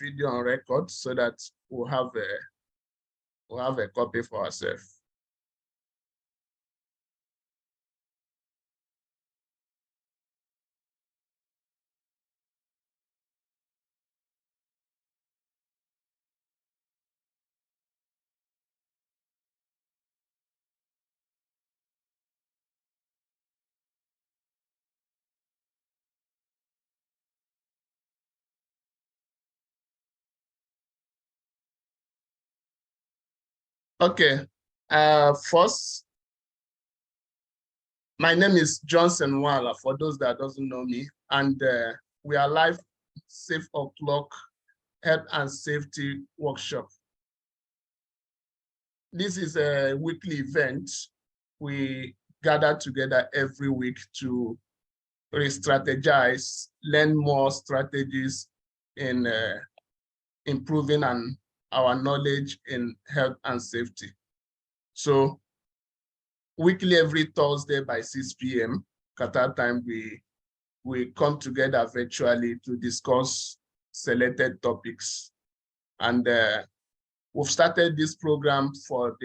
video on record so that we'll have a copy for ourselves. Okay, first, my name is Johnson Wala, for those that doesn't know me, and we are live Safeoclock Health and Safety Workshop. This is a weekly event. We gather together every week to re-strategize, learn more strategies in improving our knowledge in health and safety. So weekly, every Thursday by 6 p.m. Qatar time, we come together virtually to discuss selected topics. And we've started this program for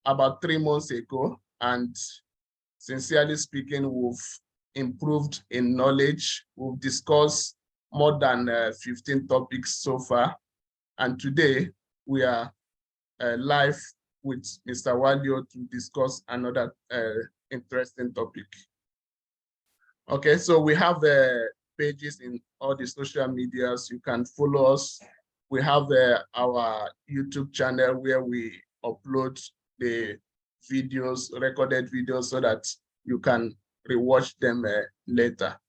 about 3 months ago. And sincerely speaking, we've improved in knowledge. We've discussed more than 15 topics so far. And today we are live with Mr. Walio to discuss another interesting topic. Okay, so we have pages in all the social medias. You can follow us. We have our YouTube channel where we upload the videos, recorded videos, so that you can rewatch them later.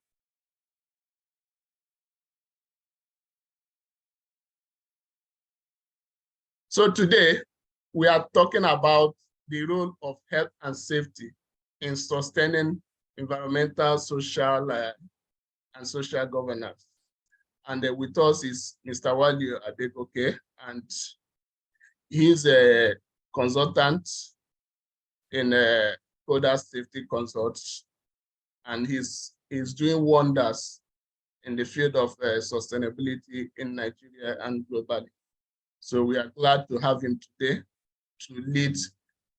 So today, we are talking about the role of health and safety in sustaining environmental, social, and social governance. And with us is Mr. Walio Adegoke, and he's a consultant in Coda Safety Consults, and he's doing wonders in the field of sustainability in Nigeria and globally. So we are glad to have him today to lead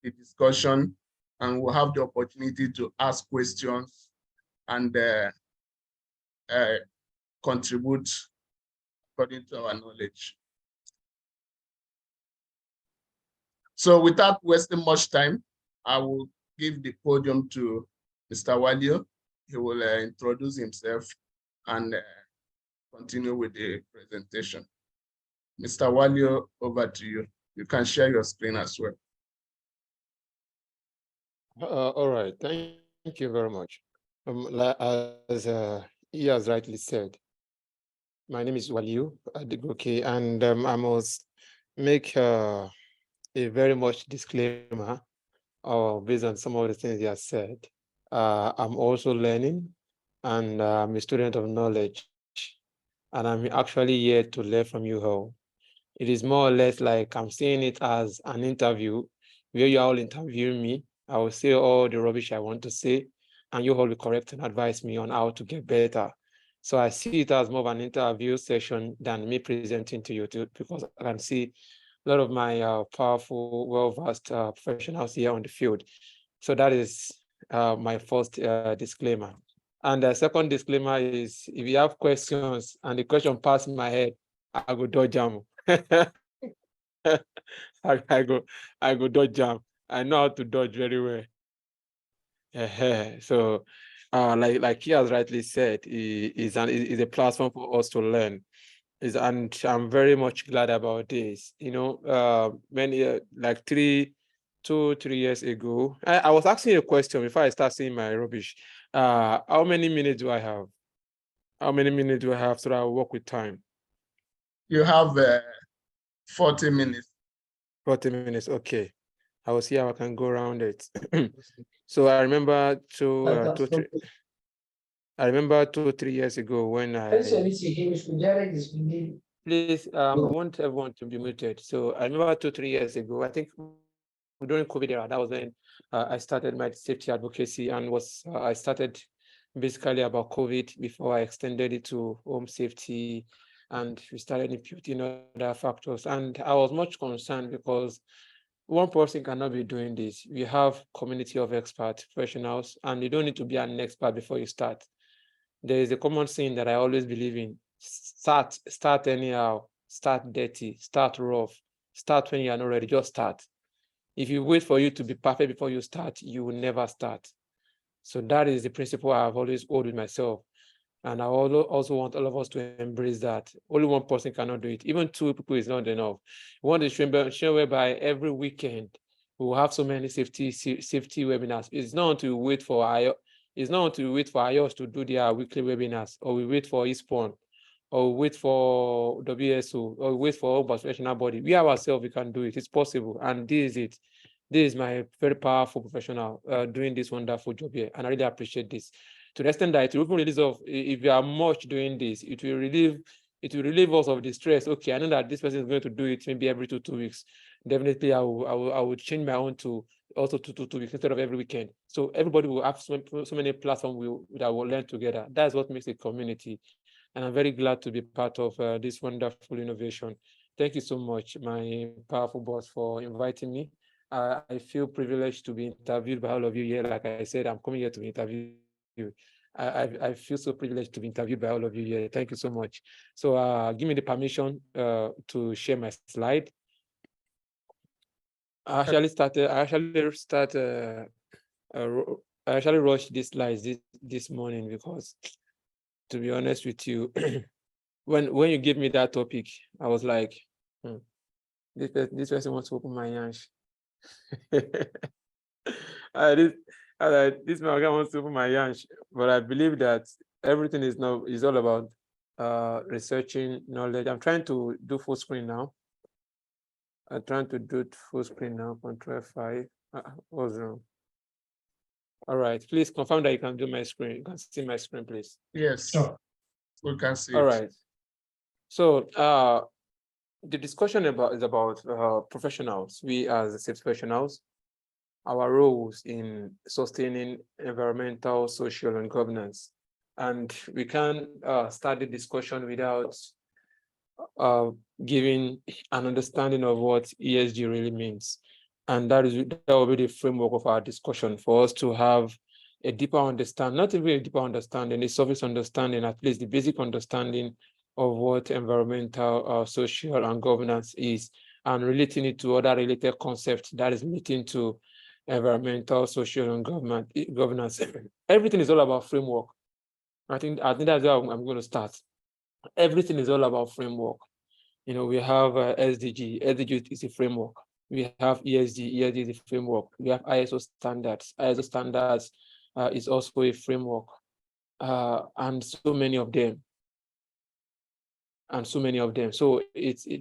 the discussion, and we'll have the opportunity to ask questions and contribute according to our knowledge. So without wasting much time, I will give the podium to Mr. Walio. He will introduce himself and continue with the presentation. Mr. Walio, over to you. You can share your screen as well. All right, thank you very much. As he has rightly said, my name is Walio Adegoke, and I must make a very much disclaimer based on some of the things he has said. I'm also learning, and I'm a student of knowledge, and I'm actually here to learn from you all. It is more or less like I'm seeing it as an interview where you are all interviewing me. I will say all the rubbish I want to say, and you all will correct and advise me on how to get better. So I see it as more of an interview session than me presenting to you, because I can see a lot of my powerful, well-versed professionals here on the field. So that is my first disclaimer. And the second disclaimer is, if you have questions and the question passes my head, I go dodge them. I go dodge jam. I know how to dodge very well. So, like he has rightly said, is a platform for us to learn. And I'm very much glad about this. You know, like 3 years ago, I was asking a question before I start saying my rubbish. How many minutes do I have? How many minutes do I have so that I work with time? You have 40 minutes. 40 minutes, okay. I will see how I can go around it. So I remember I remember 2 or 3 years ago when please I want everyone to be muted. So I remember 2 or 3 years ago, I think during COVID era, that was when I started my safety advocacy, and I started basically about COVID before I extended it to home safety and we started imputing other factors. And I was much concerned because one person cannot be doing this. We have community of experts, professionals, and you don't need to be an expert before you start. There is a common saying that I always believe in: start anyhow, start dirty, start rough, start when you are not ready, just start. If you wait for you to be perfect before you start, you will never start. So that is the principle I have always hold with myself. And I also want all of us to embrace that. Only one person cannot do it. Even two people is not enough. We want to show whereby every weekend we will have so many safety webinars. It's not until we wait for IOS to do their weekly webinars, or we wait for ESPON, or we wait for WSO, or we wait for all professional body. We ourselves, we can do it. It's possible. And this is it. This is my very powerful professional doing this wonderful job here. And I really appreciate this. To the extent that it will even release of, if you are much doing this, it will relieve us of the stress. Okay, I know that this person is going to do it maybe every 2 weeks. Definitely, I will change my own to also 2 weeks instead of every weekend. So everybody will have so many platforms that will learn together. That's what makes a community. And I'm very glad to be part of this wonderful innovation. Thank you so much, my powerful boss, for inviting me. I feel privileged to be interviewed by all of you here. Like I said, I'm coming here to be interviewed. I feel so privileged to be interviewed by all of you here. Thank you so much. So give me the permission to share my slide. I actually rushed these slides this morning because, to be honest with you, when you gave me that topic, I was like, this person wants to open my yansh. This man wants to open my yansh, but I believe that everything is all about researching knowledge. I'm trying to do full screen now. I'm trying to do full screen now. Control 5. What's wrong? All right, please confirm that you can do my screen. You can see my screen, please. Yes, sure. We can see All it. right. So the discussion is about professionals. We as safety professionals, our roles in sustaining environmental, social, and governance. And we can start the discussion without giving an understanding of what ESG really means. And that will be the framework of our discussion for us to have a deeper understanding, not even a deeper understanding, a surface understanding, at least the basic understanding of what environmental, social, and governance is, and relating it to other related concepts that is relating to environmental, social, and governance. Everything is all about framework. I think that's where I'm going to start. Everything is all about framework. We have SDG. SDG is a framework. We have ESG. ESG is a framework. We have ISO standards. ISO standards is also a framework, and so many of them. So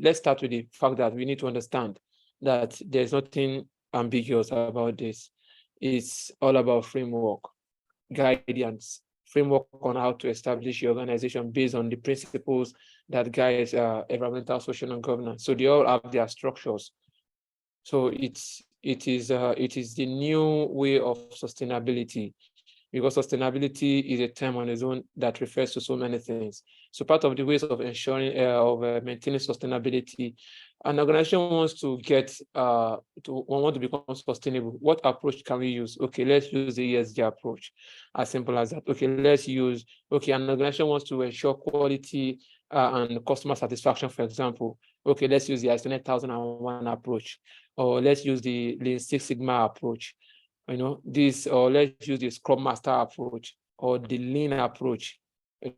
let's start with the fact that we need to understand that there's nothing ambiguous about this. It's all about framework, guidance, framework on how to establish your organization based on the principles that guide environmental, social, and governance. So they all have their structures. So it is the new way of sustainability, because sustainability is a term on its own that refers to so many things. So part of the ways of ensuring maintaining sustainability, an organization wants to want to become sustainable. What approach can we use? Okay, let's use the ESG approach. As simple as that. Okay, an organization wants to ensure quality and customer satisfaction, for example. Okay, let's use the ISO 9001 approach, or let's use the Lean Six Sigma approach. Or let's use the Scrum Master approach, or the Lean approach,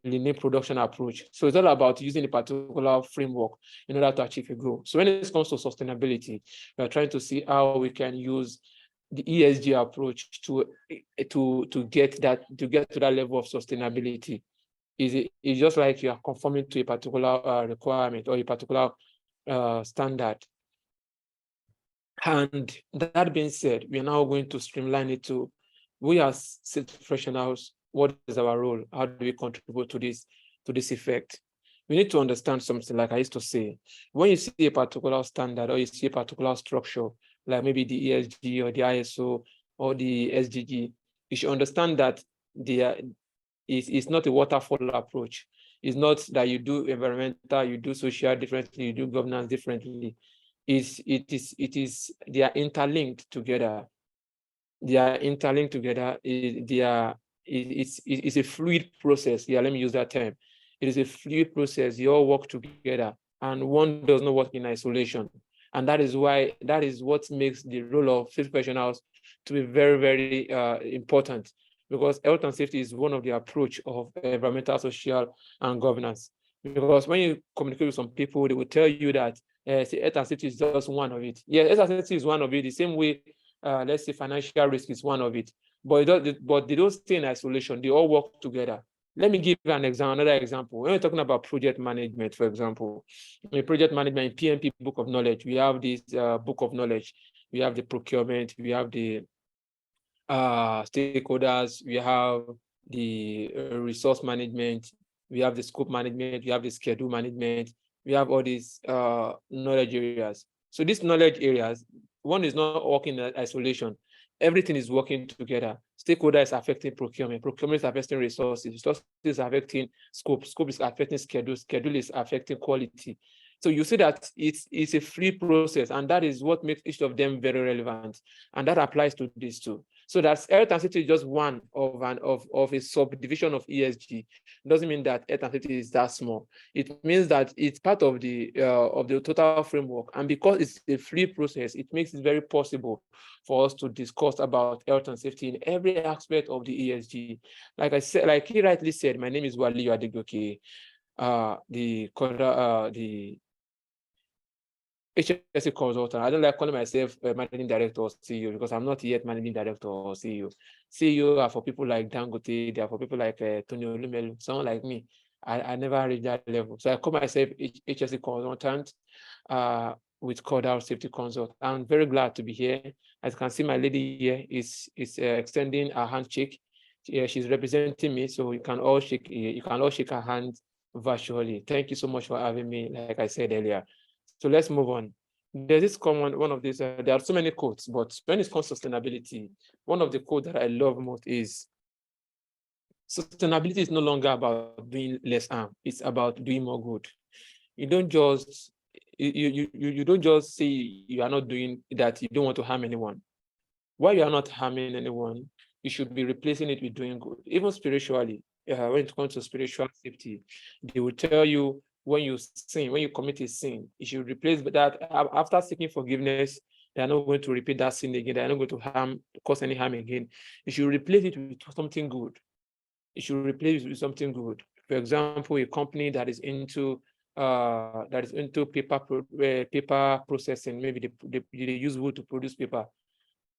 Lean production approach. So it's all about using a particular framework in order to achieve a goal. So when it comes to sustainability, we are trying to see how we can use the ESG approach to get to that level of sustainability. It's just like you are conforming to a particular requirement or a particular standard. And that being said, we are now going to streamline it to, we as safety professionals, what is our role? How do we contribute to this effect? We need to understand something. Like I used to say, when you see a particular standard or you see a particular structure, like maybe the ESG or the ISO or the SDG, you should understand that it's not a waterfall approach. It's not that you do environmental, you do social differently, you do governance differently. They are interlinked together. They are interlinked together. It's a fluid process. Yeah, let me use that term. It is a fluid process. You all work together, and one does not work in isolation. And that is what makes the role of safety professionals to be very, very important, because health and safety is one of the approach of environmental, social, and governance. Because when you communicate with some people, they will tell you that health and safety is just one of it. Yeah, health and safety is one of it. The same way, let's say financial risk is one of it. But they don't stay in isolation. They all work together. Let me give an example, another example. When we're talking about project management, for example, in project management, in PMP book of knowledge, we have this book of knowledge. We have the procurement, we have the stakeholders, we have the resource management, we have the scope management, we have the schedule management, we have all these knowledge areas. So these knowledge areas, one is not working in isolation. Everything is working together. Stakeholder is affecting procurement. Procurement is affecting resources. Resources is affecting scope. Scope is affecting schedule. Schedule is affecting quality. So you see that it's a free process, and that is what makes each of them very relevant. And that applies to these two. So that's health and safety is just one of a subdivision of ESG. Doesn't mean that health and safety is that small. It means that it's part of the total framework. And because it's a free process, it makes it very possible for us to discuss about health and safety in every aspect of the ESG. Like I said, like he rightly said, my name is Wali Adegoke, the HSC consultant. I don't like calling myself managing director or CEO, because I'm not yet managing director or CEO. CEO are for people like Dangote, they are for people like Tony Olumelu, someone like me. I never reached that level. So I call myself HSC consultant with Cordal Safety Consult. I'm very glad to be here. As you can see, my lady here is extending her handshake. She's representing me, so you can all shake her hand virtually. Thank you so much for having me, like I said earlier. So let's move on. There's this common one of these. There are so many quotes, but when it comes to sustainability, one of the quotes that I love most is sustainability is no longer about doing less harm. It's about doing more good. You don't just you don't just say you are not doing that. You don't want to harm anyone. While you are not harming anyone, you should be replacing it with doing good. Even spiritually, when it comes to spiritual safety, they will tell you when you sin, when you commit a sin, you should replace that. After seeking forgiveness, they are not going to repeat that sin again. They are not going to cause any harm again. You should replace it with something good. You should replace it with something good. For example, a company that is into paper processing. Maybe they use wood to produce paper.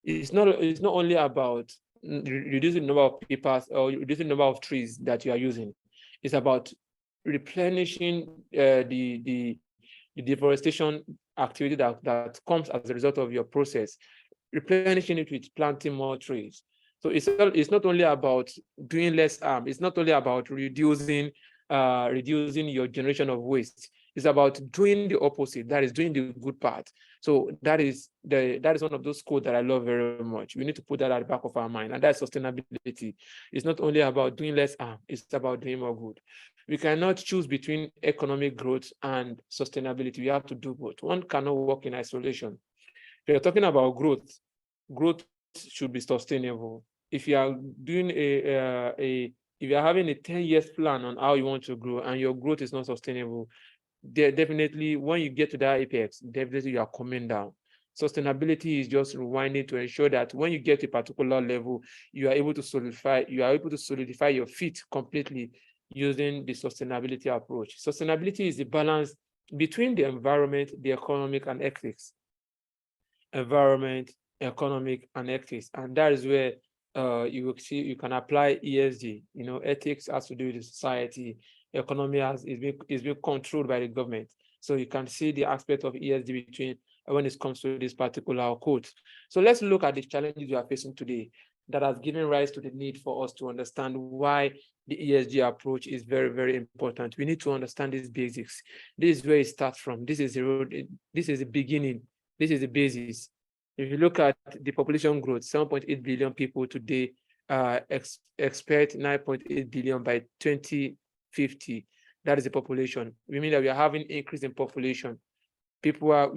It's not only about reducing the number of papers or reducing the number of trees that you are using. It's about replenishing the deforestation activity that comes as a result of your process, replenishing it with planting more trees. So it's not only about doing less harm. It's not only about reducing your generation of waste. It's about doing the opposite. That is doing the good part. So that is one of those quotes that I love very much. We need to put that at the back of our mind, and that's sustainability. It's not only about doing less harm. It's about doing more good. We cannot choose between economic growth and sustainability. We have to do both. One cannot work in isolation. If you're talking about growth should be sustainable. If you are doing if you are having a 10 years plan on how you want to grow and your growth is not sustainable, definitely when you get to that apex, definitely you are coming down. Sustainability is just rewinding to ensure that when you get to a particular level, you are able to solidify your feet completely using the sustainability approach. Sustainability is the balance between the environment, the economic, and ethics. Environment, economic, and ethics, and that is where you will see you can apply ESG. Ethics has to do with the society. Economy is being controlled by the government. So you can see the aspect of ESG between when it comes to this particular code. So let's look at the challenges we are facing today that has given rise to the need for us to understand why the ESG approach is very, very important. We need to understand these basics. This is where it starts from. This is the road. This is the beginning. This is the basis. If you look at the population growth, 7.8 billion people today, expect 9.8 billion by 2050. That is the population. We mean that we are having increase in population. People are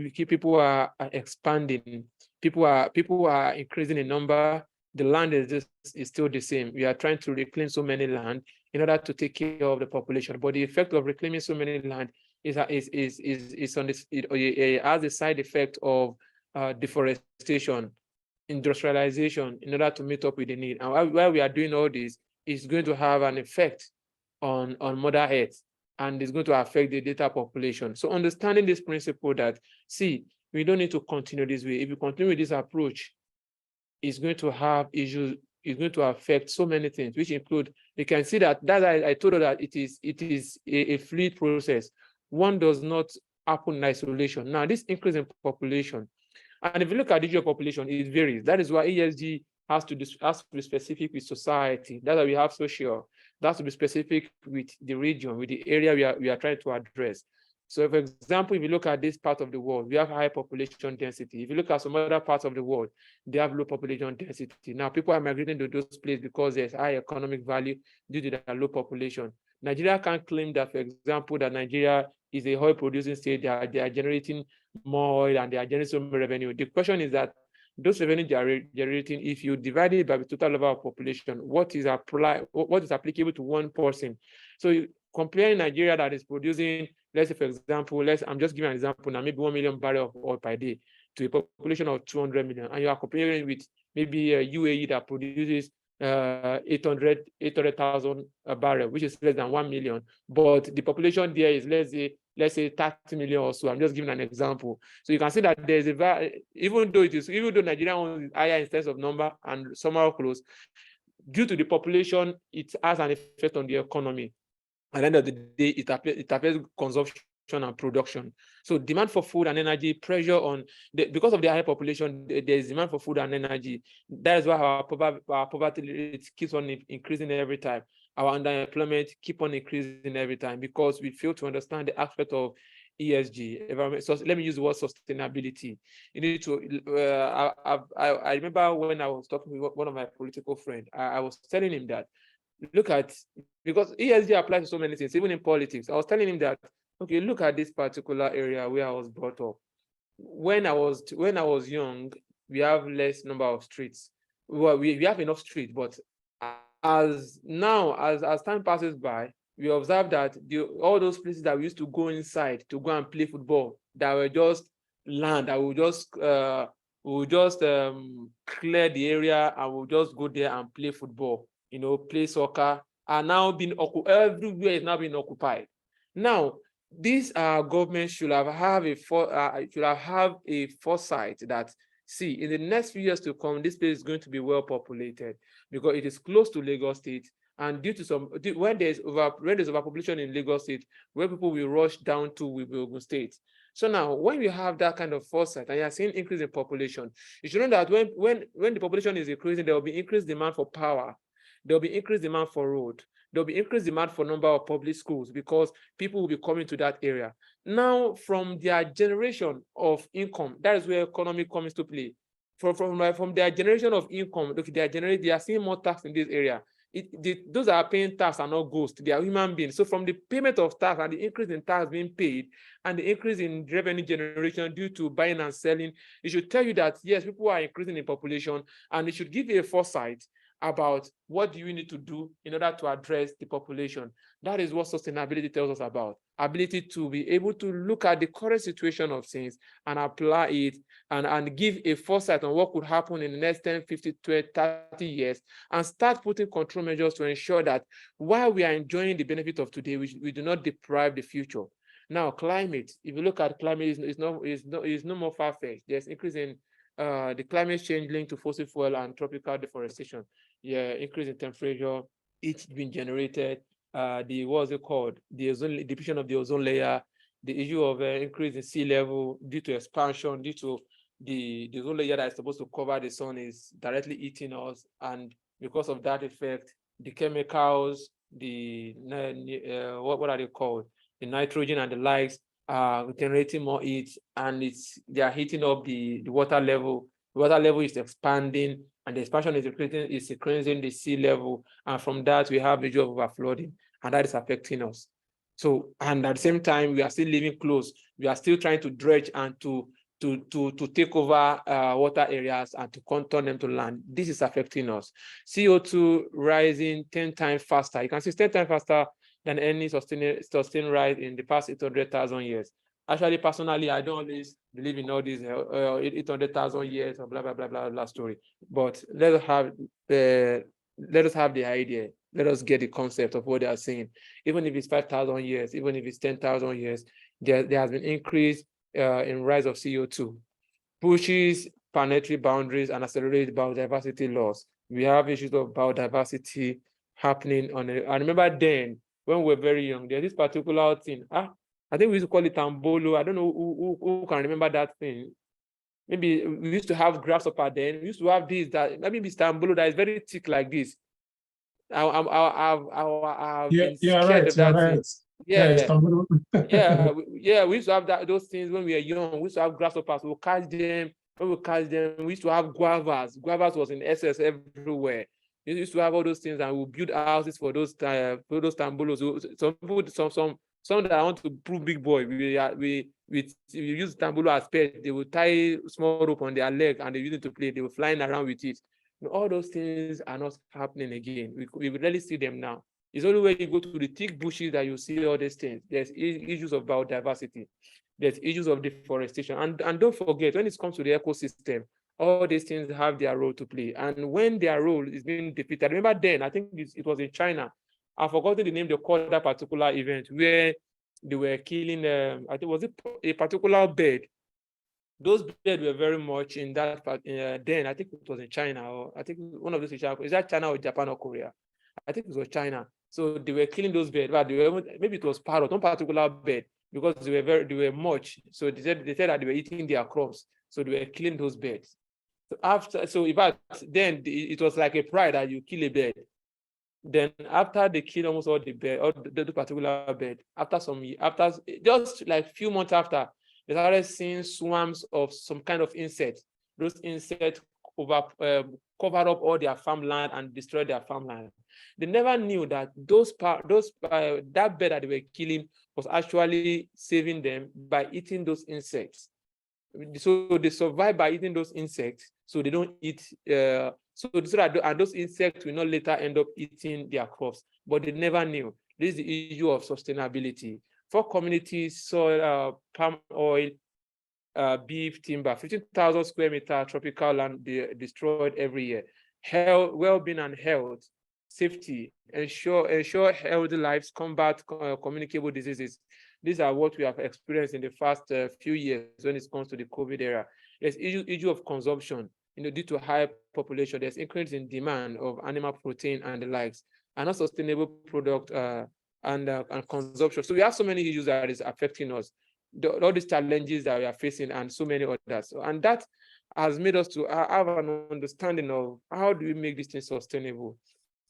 expanding. People are increasing in number. The land is still the same. We are trying to reclaim so many land in order to take care of the population. But the effect of reclaiming so many land is on this. It has a side effect of deforestation, industrialization, in order to meet up with the need. And while we are doing all this, it's going to have an effect on Mother Earth, and it's going to affect the data population. So understanding this principle that, see, we don't need to continue this way. If you continue with this approach, it's going to have issues, it's going to affect so many things, which include, you can see that I told you that it is a fluid process. One does not happen in isolation. Now, this increase in population, and if you look at digital population, it varies. That is why ESG has to be specific with society. That's why we have social. That's to be specific with the region, with the area we are trying to address. So, for example, if you look at this part of the world, we have high population density. If you look at some other parts of the world, they have low population density. Now, people are migrating to those places because there's high economic value due to the low population. Nigeria can't claim that, for example, that Nigeria is a oil producing state. They are generating more oil and they are generating more revenue. The question is that those revenue they are generating, if you divide it by the total level of population, what is applicable to one person? So comparing Nigeria that is producing, let's say, for example, I'm just giving an example now, maybe 1 million barrels of oil per day to a population of 200 million, and you are comparing with maybe UAE that produces 800,000 barrels, which is less than 1 million, but the population there is, let's say 30 million or so. I'm just giving an example. So you can see that there's even though Nigeria is higher in terms of number and somehow close, due to the population, it has an effect on the economy. At the end of the day, it affects consumption and production. So demand for food and energy, pressure on because of the high population, there is demand for food and energy. That is why our poverty rate keeps on increasing every time. Our underemployment keep on increasing every time because we fail to understand the aspect of ESG, environment. So let me use the word sustainability. You need to. I remember when I was talking with one of my political friends, I was telling him that, look at, because ESG applies to so many things, even in politics. I was telling him that, okay, look at this particular area where I was brought up. When I was young, we have less number of streets. Well, we have enough streets, but as time passes by, we observe that all those places that we used to go inside to go and play football, that were just land, that we just clear the area and we'll just go there and play football, play soccer, are now being everywhere is now being occupied. Now, this government should have a foresight that, see, in the next few years to come, this place is going to be well populated because it is close to Lagos State, and due to when there's overpopulation in Lagos State, where people will rush down to Ogun State. So now, when you have that kind of foresight and you are seeing increase in population, you should know that when the population is increasing, there will be increased demand for power. There will be increased demand for road. There will be increased demand for number of public schools because people will be coming to that area. Now, from their generation of income, that is where economy comes to play. From their generation of income, they are seeing more tax in this area. Those that are paying tax are not ghosts, they are human beings. So from the payment of tax and the increase in tax being paid and the increase in revenue generation due to buying and selling, it should tell you that, yes, people are increasing in population, and it should give you a foresight about what do you need to do in order to address the population. That is what sustainability tells us about. Ability to be able to look at the current situation of things and apply it and give a foresight on what could happen in the next 10, 50, 20, 30 years, and start putting control measures to ensure that while we are enjoying the benefit of today, we do not deprive the future. Now, climate, if you look at climate, is no more far-fetched. There's increase in the climate change linked to fossil fuel and tropical deforestation. Yeah, increase in temperature, it's been generated. What's it called? The depletion of the ozone layer, the issue of increase in sea level due to expansion, due to the ozone layer that is supposed to cover the sun is directly eating us, and because of that effect, the chemicals, what are they called? The nitrogen and the likes are generating more heat, and they are heating up the water level. The water level is expanding, and the expansion is increasing the sea level, and from that we have the issue of overflooding, and that is affecting us. So, and at the same time, we are still living close. We are still trying to dredge and to take over water areas and to turn them to land. This is affecting us. CO2 rising 10 times faster. You can see 10 times faster than any sustained rise in the past 800,000 years. Actually, personally, I don't always believe in all these 800,000 years or blah, blah, blah, blah, blah story. But let us have the idea. Let us get the concept of what they are saying. Even if it's 5,000 years, even if it's 10,000 years, there has been increase in rise of CO2, pushes planetary boundaries and accelerates biodiversity loss. We have issues of biodiversity happening I remember then, when we were very young, there's this particular thing. I think we used to call it tambolo. I don't know who can remember that thing. Maybe we used to have grasshopper then. We used to have this, that maybe it's tambolo that is very thick like this. I've been scared of that thing. Yeah, we used to have those things when we were young. We used to have grasshoppers. We catch them. When we catch them, we used to have guavas. Guavas was in excess everywhere. We used to have all those things, and we build houses for those tambolos. Some people, some that want to prove big boy. We use tambolo as pet. They will tie small rope on their leg and they use it to play. They were flying around with it. All those things are not happening again. We rarely see them now. It's only when you go to the thick bushes that you see all these things. There's issues of biodiversity. There's issues of deforestation. And don't forget, when it comes to the ecosystem, all these things have their role to play. And when their role is being defeated, I remember then, I think it was in China. I've forgotten the name they called that particular event where they were killing, I think, was it a particular bird? Those birds were very much in that then. I think it was in China, or I think one of those is that China or Japan or Korea? I think it was China. So they were killing those birds, but maybe it was parrot, one particular bird, because they were much. So they said that they were eating their crops, so they were killing those birds. So in fact, then it was like a pride that you kill a bird. Then after they kill almost all the bird, or the particular bird, after just like few months after, they started seeing swarms of some kind of insects. Those insects covered up all their farmland and destroyed their farmland. They never knew that that bird that they were killing was actually saving them by eating those insects. So they survive by eating those insects, so they don't eat. And those insects will not later end up eating their crops. But they never knew. This is the issue of sustainability. For communities, soil, palm oil, beef, timber, 15,000 square meter tropical land destroyed every year. Health, well-being and health, safety, ensure healthy lives, combat communicable diseases. These are what we have experienced in the past few years when it comes to the COVID era. There's issue of consumption. Due to high population, there's increase in demand of animal protein and the likes, and not sustainable product and consumption. So we have so many issues that is affecting us, all these challenges that we are facing, and so many others. And that has made us to have an understanding of how do we make this thing sustainable.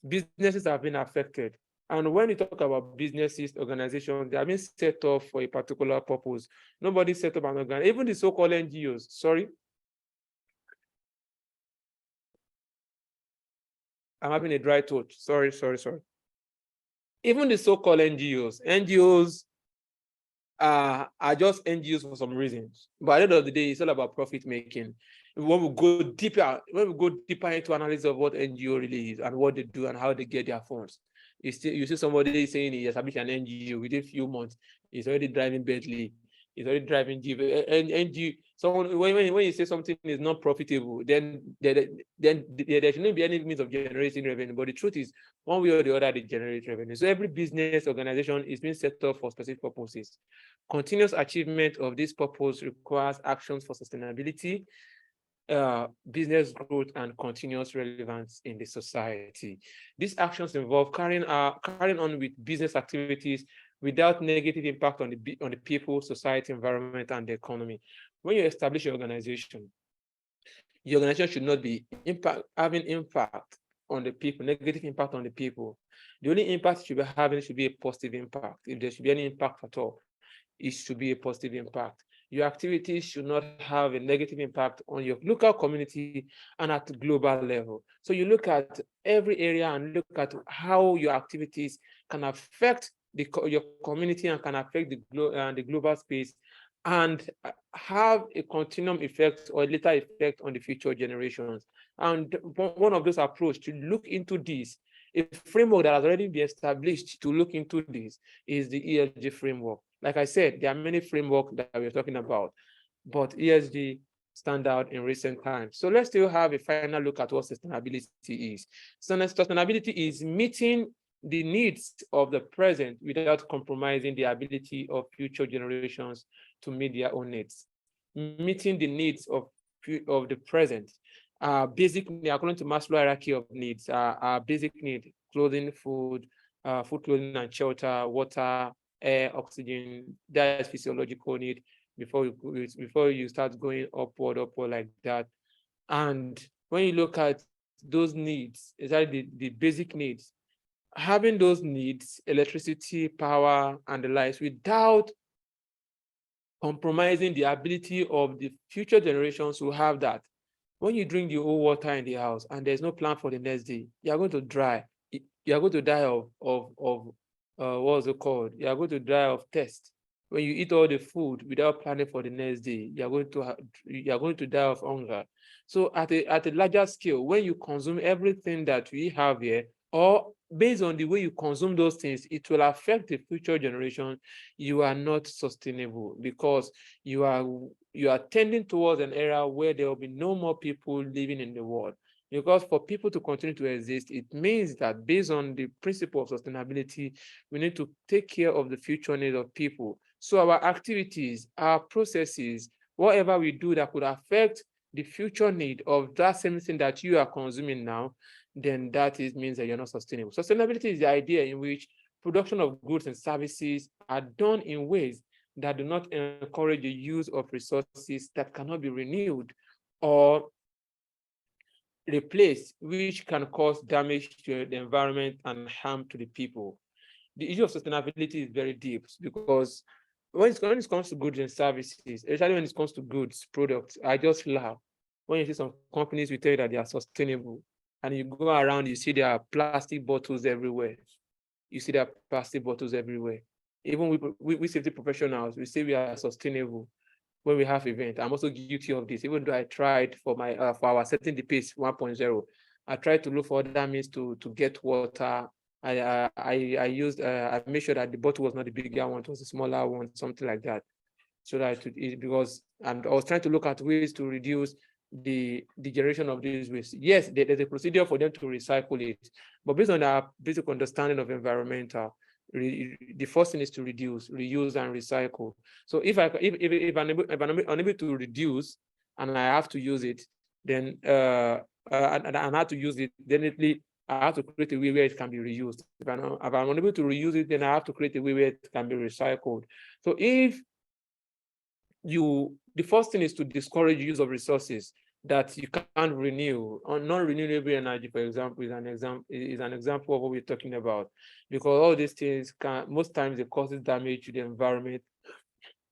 Businesses have been affected. And when you talk about businesses, organizations, they have been set up for a particular purpose. Nobody set up an organization, even the so-called NGOs, sorry. I'm having a dry throat. Sorry. Even the so-called NGOs are just NGOs for some reasons. But at the end of the day, it's all about profit making. When we go deeper into analysis of what NGO really is and what they do and how they get their funds, you see somebody saying he established an NGO within a few months, he's already driving Bentley, he's already driving Jeep. NGO. Someone when you say something is not profitable, then there shouldn't be any means of generating revenue. But the truth is, one way or the other, they generate revenue. So every business organization is being set up for specific purposes. Continuous achievement of this purpose requires actions for sustainability, business growth, and continuous relevance in the society. These actions involve carrying on with business activities without negative impact on the people, society, environment, and the economy. When you establish your organization should not be having impact on the people, negative impact on the people. The only impact it should be having should be a positive impact. If there should be any impact at all, it should be a positive impact. Your activities should not have a negative impact on your local community and at the global level. So you look at every area and look at how your activities can affect your community and can affect the global space, and have a continuum effect or a later effect on the future generations. And one of those approaches to look into this, a framework that has already been established to look into this, is the ESG framework. Like I said, there are many frameworks that we're talking about, but ESG stand out in recent times. So let's still have a final look at what sustainability is. So sustainability is meeting the needs of the present without compromising the ability of future generations to meet their own needs. Meeting the needs of the present. Basic, according to Maslow hierarchy of needs, basic need: clothing, food, clothing, and shelter, water, air, oxygen. That is physiological need before you start going upward like that. And when you look at those needs, exactly the basic needs, having those needs, electricity, power, and the likes, without compromising the ability of the future generations who have that. When you drink the old water in the house and there's no plan for the next day, you are going to dry. You are going to die of what's it called? You are going to die of thirst. When you eat all the food without planning for the next day, you are going to die of hunger. So at a larger scale, when you consume everything that we have here, or based on the way you consume those things, it will affect the future generation. You are not sustainable, because you are tending towards an era where there will be no more people living in the world. Because for people to continue to exist, it means that based on the principle of sustainability, we need to take care of the future needs of people. So our activities, our processes, whatever we do that could affect the future need of that same thing that you are consuming now, then means that you're not sustainable. Sustainability is the idea in which production of goods and services are done in ways that do not encourage the use of resources that cannot be renewed or replaced, which can cause damage to the environment and harm to the people. The issue of sustainability is very deep, because when it comes to goods and services, especially when it comes to goods, products, I just laugh when you see some companies will tell you that they are sustainable, and you go around, you see there are plastic bottles everywhere. You see there are plastic bottles everywhere. Even we safety professionals, we say we are sustainable when we have events. I'm also guilty of this, even though I tried for our setting the pace 1.0. I tried to look for other means to get water. I used I made sure that the bottle was not the bigger one, it was a smaller one, something like that. So that because, and I was trying to look at ways to reduce the generation of these waste. Yes, there's a procedure for them to recycle it, but based on our basic understanding of environmental, the first thing is to reduce, reuse, and recycle. So if I'm unable to reduce and I have to use it, then and I have to use it, definitely I have to create a way where it can be reused. If I'm unable to reuse it, then I have to create a way where it can be recycled. So if the first thing is to discourage use of resources that you can't renew. Non-renewable energy, for example, is an example of what we're talking about, because all these things most times it causes damage to the environment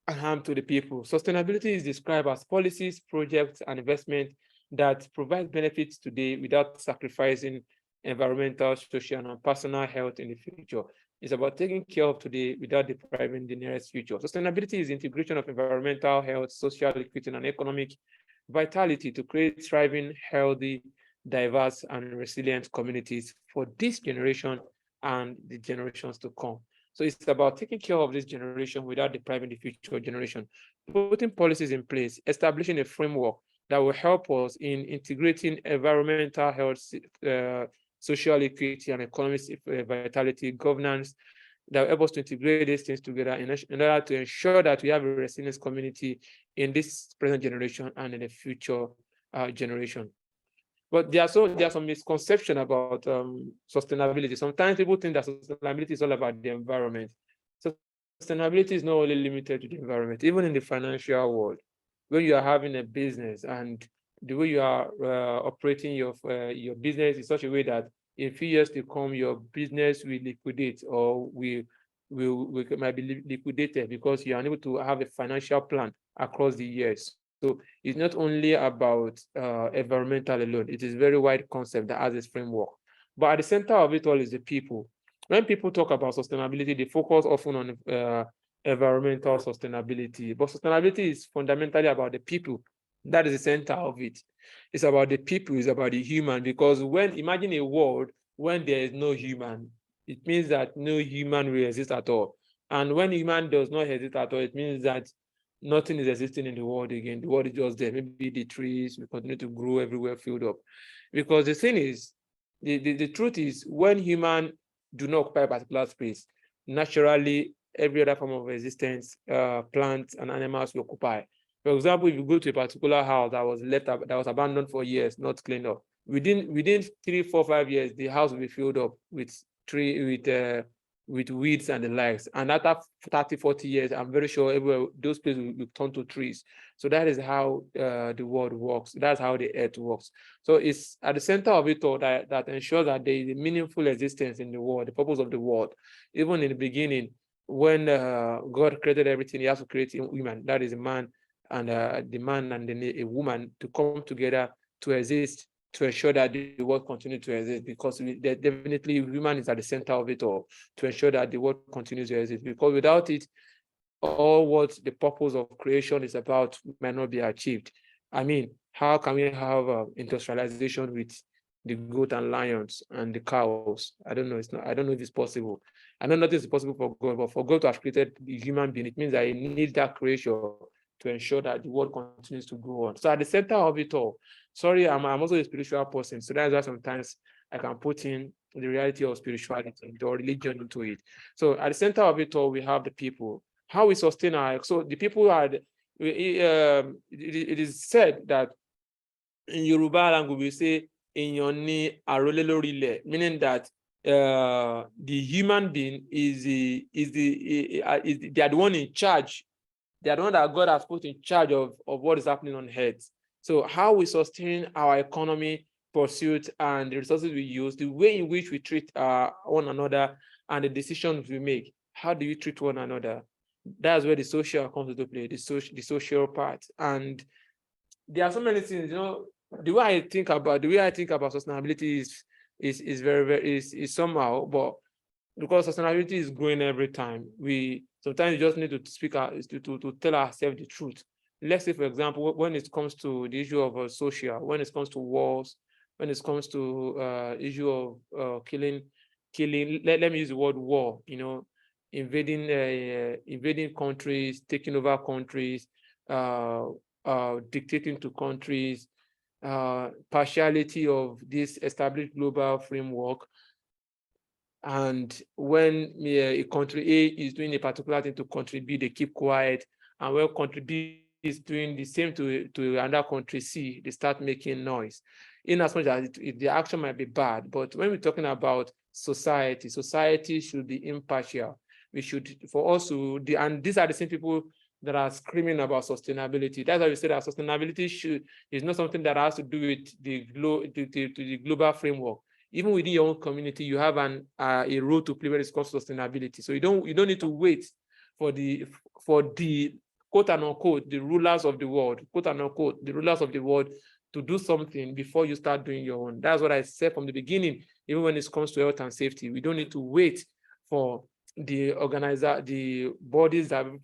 and harm to the people. Sustainability is described as policies, projects, and investment that provide benefits today without sacrificing environmental, social, and personal health in the future. It's about taking care of today without depriving the nearest future. Sustainability is integration of environmental health, social equity, and economic vitality to create thriving, healthy, diverse, and resilient communities for this generation and the generations to come. So it's about taking care of this generation without depriving the future generation, putting policies in place, establishing a framework that will help us in integrating environmental health, social equity, and economic vitality, governance, that will help us to integrate these things together in order to ensure that we have a resilient community in this present generation and in the future generation. But there are some misconceptions about sustainability. Sometimes people think that sustainability is all about the environment. Sustainability is not only limited to the environment, even in the financial world. When you are having a business and the way you are operating your business in such a way that in a few years to come, your business will liquidate or might be liquidated because you are unable to have a financial plan across the years. So it's not only about environmental alone. It is a very wide concept that has this framework. But at the center of it all is the people. when people talk about sustainability, they focus often on environmental sustainability, but sustainability is fundamentally about the people. That is the center of it. It's about the people, it's about the human, because imagine a world when there is no human, it means that no human will exist at all. And when human does not exist at all, it means that nothing is existing in the world again. The world is just there. Maybe the trees will continue to grow everywhere, filled up. Because the thing is, the truth is, when human do not occupy a particular space, naturally every other form of existence, plants and animals will occupy. For example, if you go to a particular house that was abandoned for years, not cleaned up, within 3, 4, 5 years, the house will be filled up with weeds and the likes. And after 30, 40 years, I'm very sure everywhere those places will turn to trees. So that is how the world works. That's how the earth works. So it's at the center of it all that ensures that there is a meaningful existence in the world, the purpose of the world. Even in the beginning, when God created everything, he has to create a human, that is a man, and the man and a woman to come together to exist, to ensure that the world continues to exist, because definitely human is at the center of it all, to ensure that the world continues to exist, because without it, all what the purpose of creation is about might not be achieved. I mean, how can we have industrialization with the goat and lions and the cows? I don't know. I don't know if it's possible. I know nothing is possible for God, but for God to have created the human being, it means that he needs that creation to ensure that the world continues to go on. So at the center of it all, sorry, I'm also a spiritual person, so that's why sometimes I can put in the reality of spirituality or religion into it. So at the center of it all, we have the people. How we sustain so the people are, it is said that in Yoruba language we say "Èèyàn ni àrólé lórí ilẹ̀," meaning that the human being they are the one in charge. They are the one that God has put in charge of what is happening on earth. So how we sustain our economy, pursuit, and the resources we use, the way in which we treat one another, and the decisions we make. How do you treat one another? That's where the social comes into play, the social part. And there are so many things, the way I think about sustainability is very somehow, but because sustainability is growing every time, we sometimes just need to speak out to tell ourselves the truth. Let's say, for example, when it comes to the issue of social, when it comes to wars, when it comes to issue of killing, let me use the word war, invading countries, taking over countries, dictating to countries, partiality of this established global framework. And when a country A is doing a particular thing to country B, they keep quiet. And when country B is doing the same to another country C, they start making noise. In as much as the action might be bad, but when we're talking about society should be impartial. We should, for us to, and these are the same people that are screaming about sustainability. That's why we say that sustainability is not something that has to do with the global framework. Even within your own community, you have a role to play when it comes to sustainability. So you don't need to wait for the quote and unquote the rulers of the world, quote and unquote the rulers of the world, to do something before you start doing your own. That's what I said from the beginning. Even when it comes to health and safety, we don't need to wait for the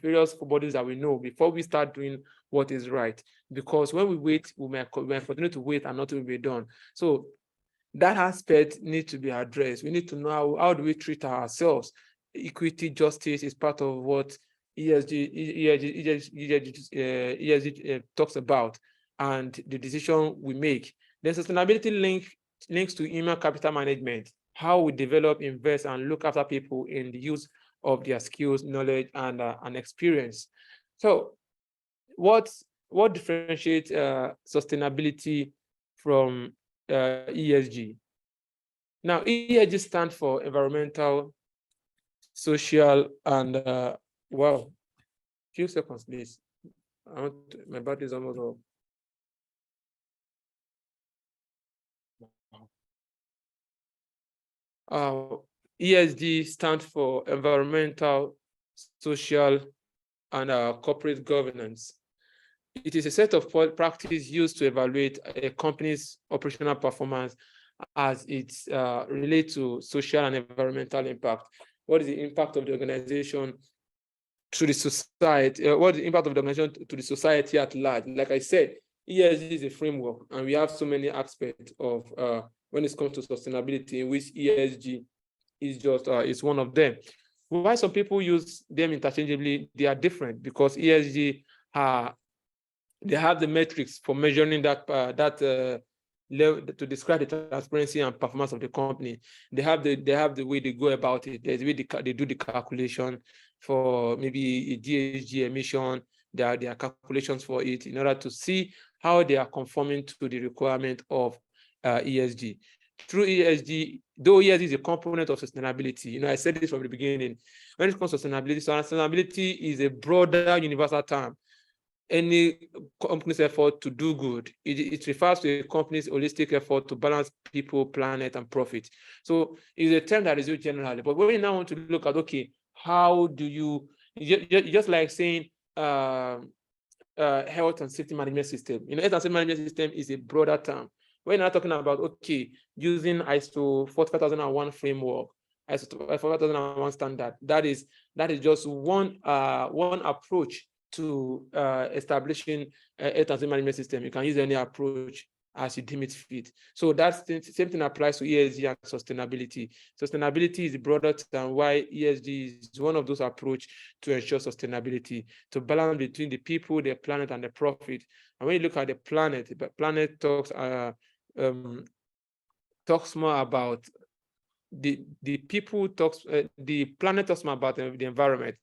various bodies that we know before we start doing what is right. Because when we wait, we may continue to wait and nothing will be done. So that aspect needs to be addressed. We need to know how do we treat ourselves. Equity, justice is part of what ESG talks about, and the decision we make. Then sustainability links to human capital management, how we develop, invest, and look after people in the use of their skills, knowledge, and experience. So what differentiates sustainability from ESG? Now, ESG stands for environmental, social, and wow, few seconds, please. My battery is almost off. ESG stands for environmental, social, and corporate governance. It is a set of practices used to evaluate a company's operational performance as it's relates to social and environmental impact. What is the impact of the organization to the society? What is the impact of the organization to the society at large? Like I said, ESG is a framework, and we have so many aspects of when it comes to sustainability, in which ESG is just is one of them. Why some people use them interchangeably? They are different because ESG they have the metrics for measuring that level to describe the transparency and performance of the company. They have the way they go about it. There's the way they do the calculation for maybe a GHG emission. There are calculations for it in order to see how they are conforming to the requirement of ESG. Through ESG, though ESG is a component of sustainability, I said this from the beginning. When it comes to sustainability, so sustainability is a broader universal term. Any company's effort to do good. It refers to a company's holistic effort to balance people, planet, and profit. So it's a term that is used generally. But when you now want to look at, okay, how do you, just like saying health and safety management system. Health and safety management system is a broader term. We're not talking about, okay, using ISO 45001 framework, ISO 45001 standard. That is just one approach to establishing a health and safety management system. You can use any approach as you deem it fit. So that's the same thing applies to ESG and sustainability. Sustainability is broader than why ESG is one of those approaches to ensure sustainability, to balance between the people, the planet, and the profit. And when you look at the planet talks more about the people, the planet talks more about the environment.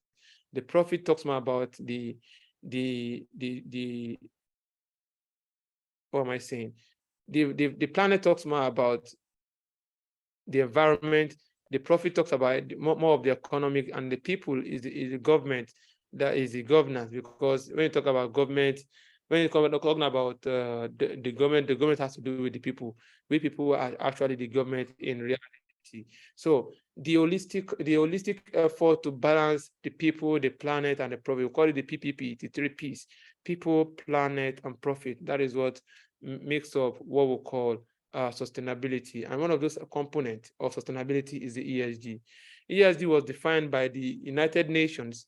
The profit talks more about the what am I saying? The planet talks more about the environment. The profit talks about more of the economic, and the people is the government, that is the governance. Because when you talk about government, when you're talking about the government has to do with the people. We people are actually the government in reality. So the holistic effort to balance the people, the planet, and the profit, we call it the PPP, the 3 Ps: people, planet, and profit. That is what makes up what we call sustainability. And one of those components of sustainability is the ESG. ESG was defined by the United Nations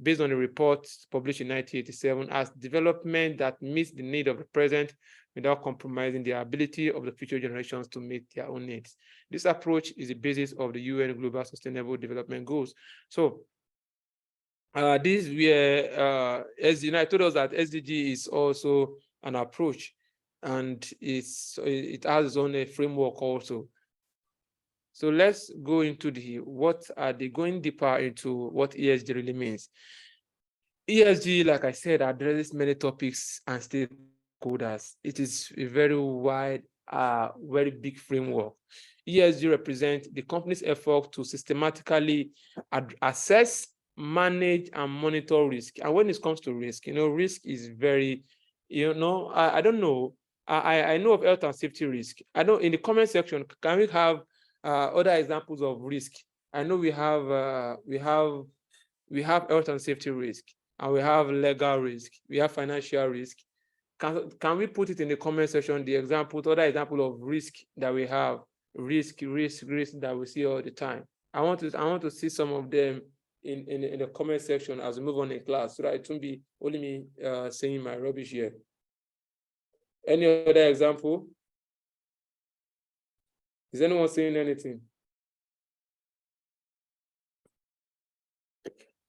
based on a report published in 1987 as development that meets the need of the present without compromising the ability of the future generations to meet their own needs. This approach is the basis of the UN Global Sustainable Development Goals. So this where I told us that SDG is also an approach, and it has its own framework also. So let's go into going deeper into what ESG really means. ESG, like I said, addresses many topics and stakeholders. It is a very wide, very big framework. ESG represents the company's effort to systematically assess, manage, and monitor risk. And when it comes to risk, risk is very, I don't know. I know of health and safety risk. I know in the comment section, can we have other examples of risk? I know we have health and safety risk, and we have legal risk, we have financial risk. Can we put it in the comment section, the other example of risk that we have, risk that we see all the time? I want to see some of them in the comment section as we move on in class, so that it won't be only me saying my rubbish here. Any other example? Is anyone saying anything?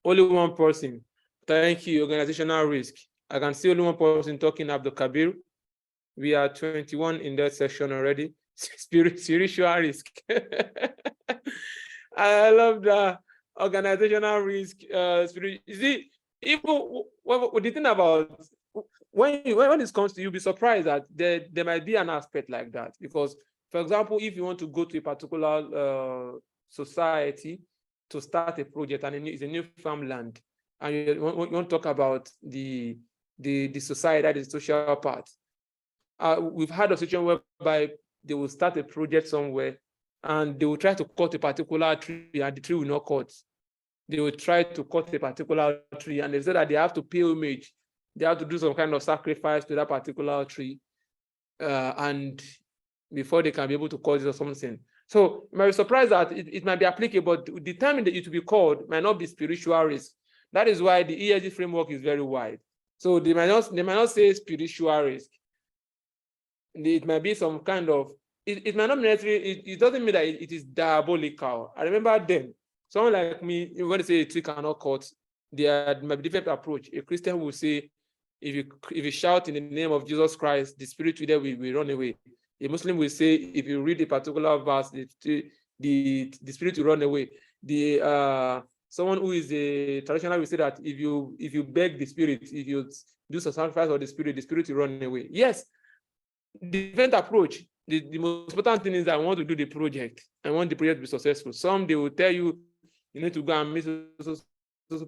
Only one person. Thank you. Organizational risk. I can see only one person talking, Abdul Kabir. We are 21 in that section already. Spiritual risk. I love the organizational risk. You see, even the thing about when this comes to, you'll be surprised that there might be an aspect like that. Because, for example, if you want to go to a particular society to start a project, and it's a new farmland, and you want to talk about the society, that is the social part. We've had a situation whereby they will start a project somewhere, and they will try to cut a particular tree, and the tree will not cut. They will try to cut a particular tree, and they say that they have to pay homage. They have to do some kind of sacrifice to that particular tree. And before they can be able to call this or something. So you might be surprised that it might be applicable, but the time that it will be called might not be spiritual risk. That is why the ESG framework is very wide. So they might not say spiritual risk. It might be some kind of, it might not necessarily, it doesn't mean that it is diabolical. I remember then, someone like me, you're going to say a tree cannot cut. There might be different approach. A Christian will say, if you shout in the name of Jesus Christ, the spirit will run away. A Muslim will say, if you read a particular verse, the spirit will run away. Someone who is a traditional will say that if you beg the spirit, if you do some sacrifice of the spirit will run away. Yes, different approach. The most important thing is that I want to do the project. I want the project to be successful. Some they will tell you need to go and meet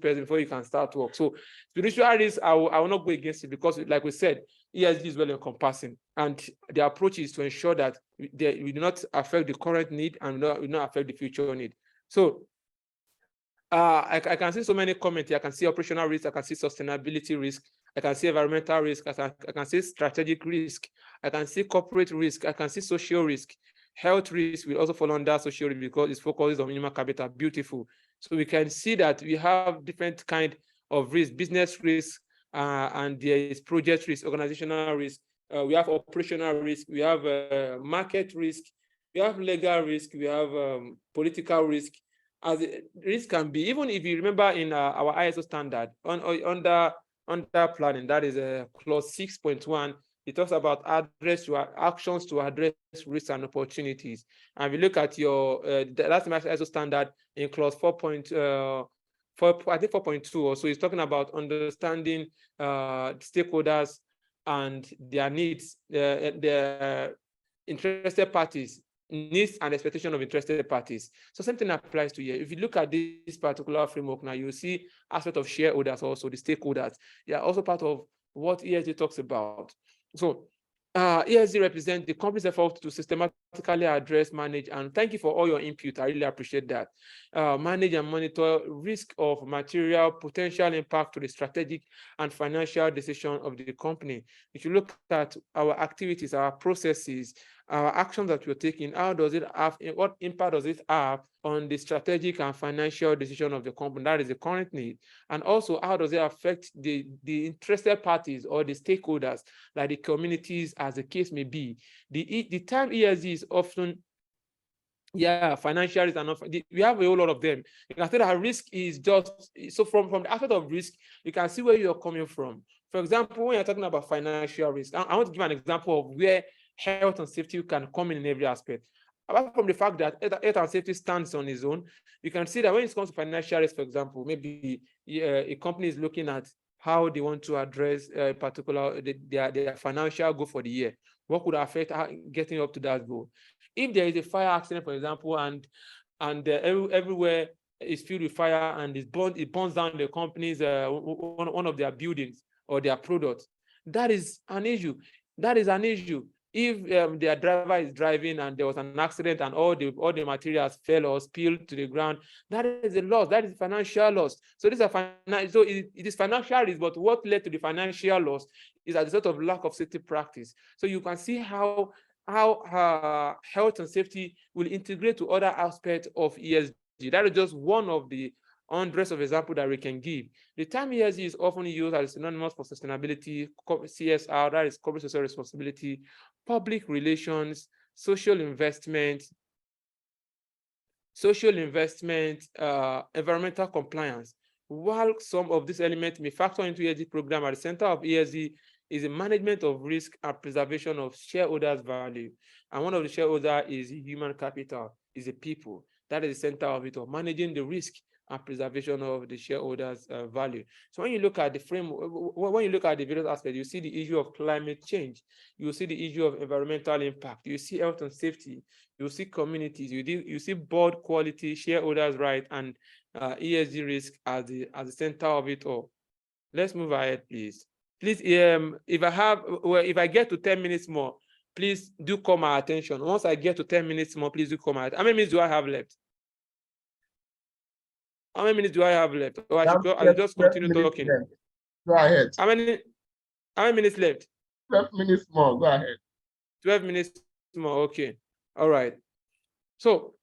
person before you can start work. So spiritual risk, I will not go against it because, like we said, ESG is well encompassing, and the approach is to ensure that we do not affect the current need and we not affect the future need. So I can see so many comments here. I can see operational risk, I can see sustainability risk, I can see environmental risk, I can see strategic risk, I can see corporate risk, I can see social risk. Health risk will also fall under social risk because it focuses on human capital. Beautiful. So we can see that we have different kind of risk, business risk, and there is project risk, organizational risk. We have operational risk, we have market risk, we have legal risk, we have political risk. As risk can be, even if you remember in our ISO standard under planning, that is clause 6.1, it talks about actions to address risks and opportunities. And if you look at your that's my ISO standard in clause 4.2 or so, it's talking about understanding stakeholders and their needs, their interested parties, needs and expectation of interested parties. So something applies to here. If you look at this particular framework now, you see aspect of shareholders, also the stakeholders. They are also part of what ESG talks about. So ESG represents the company's effort to systematically address, manage, and thank you for all your input. I really appreciate that. Manage and monitor risk of material potential impact to the strategic and financial decision of the company. If you look at our activities, our processes, our actions that we're taking, how does it have, what impact does it have on the strategic and financial decision of the company? That is the current need. And also, how does it affect the interested parties or the stakeholders, like the communities, as the case may be? The term ESG is often, financial risk and not, we have a whole lot of them. You can say that risk is just, so from the aspect of risk, you can see where you're coming from. For example, when you're talking about financial risk, I want to give an example of where health and safety can come in every aspect. Apart from the fact that health and safety stands on its own, you can see that when it comes to financial risk, for example, maybe a company is looking at how they want to address their financial goal for the year. What could affect getting up to that goal? If there is a fire accident, for example, and everywhere is filled with fire and it burns down the company's one of their buildings or their products, that is an issue. That is an issue. If their driver is driving and there was an accident and all the materials fell or spilled to the ground, that is a loss. That is financial loss. So this is it is financial risk, but what led to the financial loss is a sort of lack of safety practice. So you can see how health and safety will integrate to other aspects of ESG. That is just one of the hundreds of examples that we can give. The term ESG is often used as synonymous for sustainability, CSR, that is corporate social responsibility, public relations, social investment, environmental compliance. While some of these elements may factor into ESG program, at the center of ESG is the management of risk and preservation of shareholders' value. And one of the shareholders is human capital, is the people. That is the center of it, of managing the risk and preservation of the shareholders' value. So when you look at the framework, when you look at the various aspects, you see the issue of climate change, you see the issue of environmental impact, you see health and safety, you see communities, you see board quality, shareholders' right, and ESG risk as the center of it all. Let's move ahead, please. Please, if I get to 10 minutes more, please do call my attention. Once I get to 10 minutes more, please do call my attention. How many minutes do I have left? How many minutes do I have left? Or I'll just continue talking. Left. Go ahead. How many minutes left? 12 minutes more. Go ahead. 12 minutes more. Okay. All right. So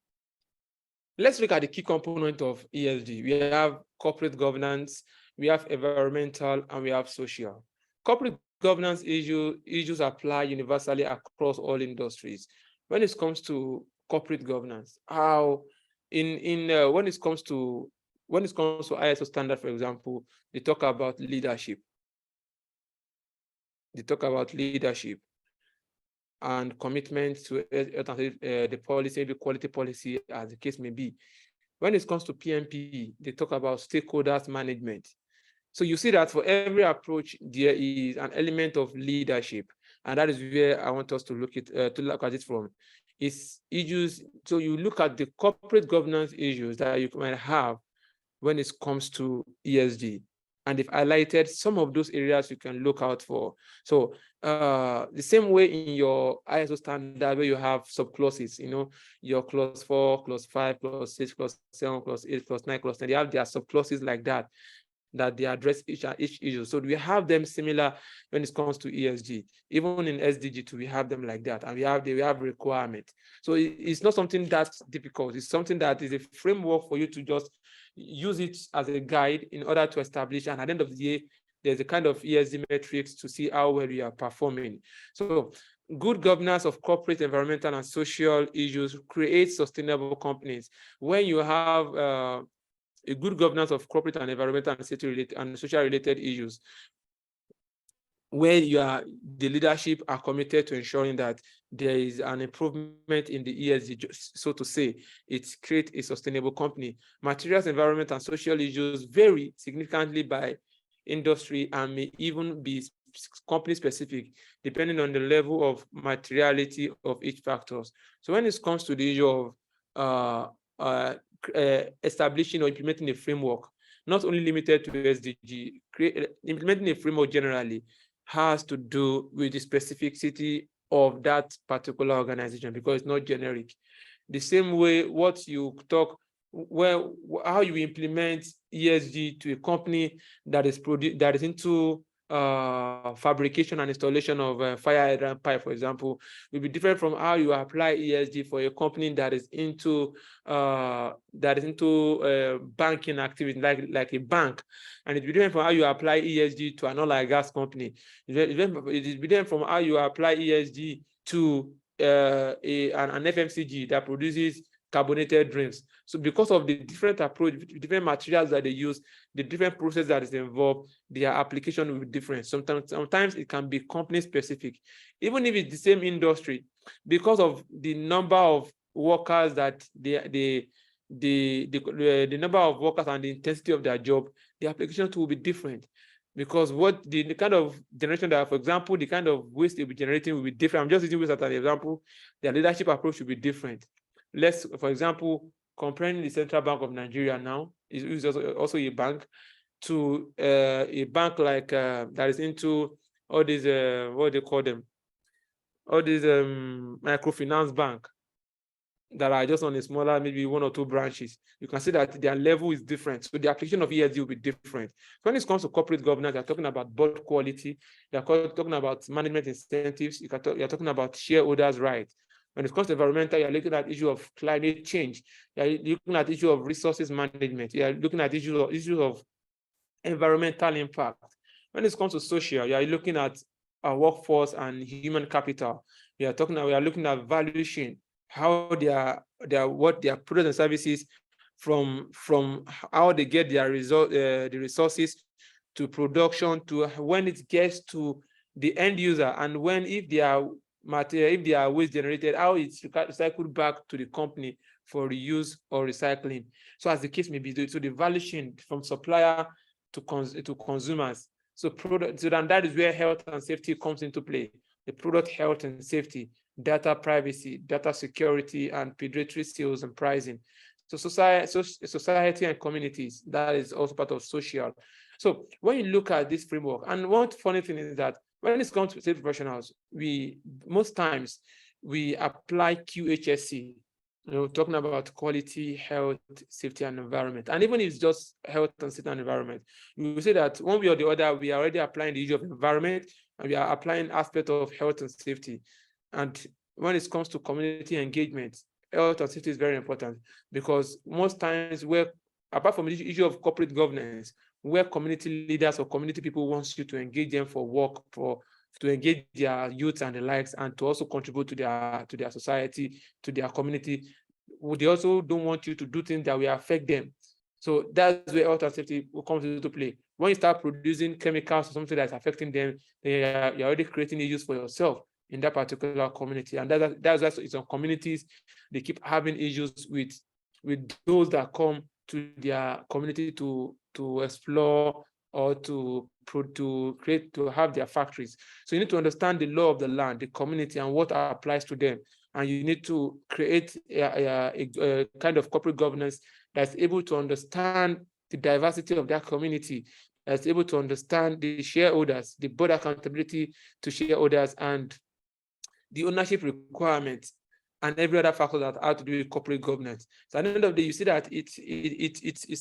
let's look at the key component of ESG. We have corporate governance, we have environmental, and we have social. Corporate governance issues apply universally across all industries. When it comes to corporate governance, how when it comes to ISO standard, for example, they talk about leadership. They talk about leadership and commitment to the policy, the quality policy, as the case may be. When it comes to PMP, they talk about stakeholders management. So you see that for every approach, there is an element of leadership, and that is where I want us to look at it from. It's issues. So you look at the corporate governance issues that you might have when it comes to ESG, and they've highlighted some of those areas you can look out for. So the same way in your ISO standard where you have subclauses, your clause 4, clause 5, clause 6, clause 7, clause 8, clause 9, clause 10, they have their subclauses like that they address each issue. So we have them similar when it comes to ESG. Even in SDG too, we have them like that, and we have requirements. So it's not something that's difficult. It's something that is a framework for you to just use it as a guide in order to establish. And at the end of the day, there's a kind of ESG metrics to see how well you are performing. So good governance of corporate, environmental, and social issues creates sustainable companies. When you have a good governance of corporate and environmental and social related issues, where the leadership are committed to ensuring that there is an improvement in the ESG, so to say, it creates a sustainable company. Materials, environment, and social issues vary significantly by industry and may even be company specific, depending on the level of materiality of each factors. So when it comes to the issue of establishing or implementing a framework, not only limited to SDG, implementing a framework generally has to do with the specificity of that particular organization, because it's not generic. The same way what you talk, how you implement ESG to a company that is into fabrication and installation of fire hydrant pipe, for example, will be different from how you apply ESG for a company that is into banking activity, like a bank, and it's different from how you apply ESG to an oil and gas company. It is different from how you apply ESG to an FMCG that produces carbonated drinks. So because of the different approach, different materials that they use, the different process that is involved, their application will be different. Sometimes it can be company specific, even if it's the same industry, because of the number of workers that the number of workers and the intensity of their job, the application will be different. Because what the kind of generation that, for example, the kind of waste they'll be generating will be different. I'm just using waste as an example. Their leadership approach will be different. For example, comparing the Central Bank of Nigeria now, is also a bank, to a bank like that is into all these what they call them, all these microfinance bank that are just on a smaller, maybe 1 or 2 branches. You can see that their level is different. So the application of ESG will be different. When it comes to corporate governance, you're talking about board quality, you're talking about management incentives, you're talking about shareholders' rights. When it comes to environmental, you're looking at issue of climate change. You're looking at issue of resources management. You're looking at issues of environmental impact. When it comes to social, you're looking at our workforce and human capital. We are looking at value chain, how what their products and services from how they get their the resources to production, to when it gets to the end user, and if they are waste generated, how it's recycled back to the company for reuse or recycling. So as the case may be, so the value chain from supplier to consumers. So then that is where health and safety comes into play. The product health and safety, data privacy, data security, and predatory sales and pricing. So society and communities, that is also part of social. So when you look at this framework, and one funny thing is that when it comes to state professionals, most times we apply QHSE, talking about quality, health, safety, and environment. And even if it's just health and safety and environment, we will say that one way or the other, we are already applying the issue of environment, and we are applying aspect of health and safety. And when it comes to community engagement, health and safety is very important, because most times where, apart from the issue of corporate governance, where community leaders or community people wants you to engage them for work, to engage their youth and the likes, and to also contribute to their society, to their community, they also don't want you to do things that will affect them. So that's where health and safety will come into play. When you start producing chemicals or something that's affecting them, you're already creating issues for yourself in that particular community. And that's why it's on communities, they keep having issues with those that come to their community to explore or to create, to have their factories. So you need to understand the law of the land, the community, and what applies to them. And you need to create a kind of corporate governance that's able to understand the diversity of that community, that's able to understand the shareholders, the board accountability to shareholders, and the ownership requirements, and every other factor that have to do with corporate governance. So at the end of the day, you see that it's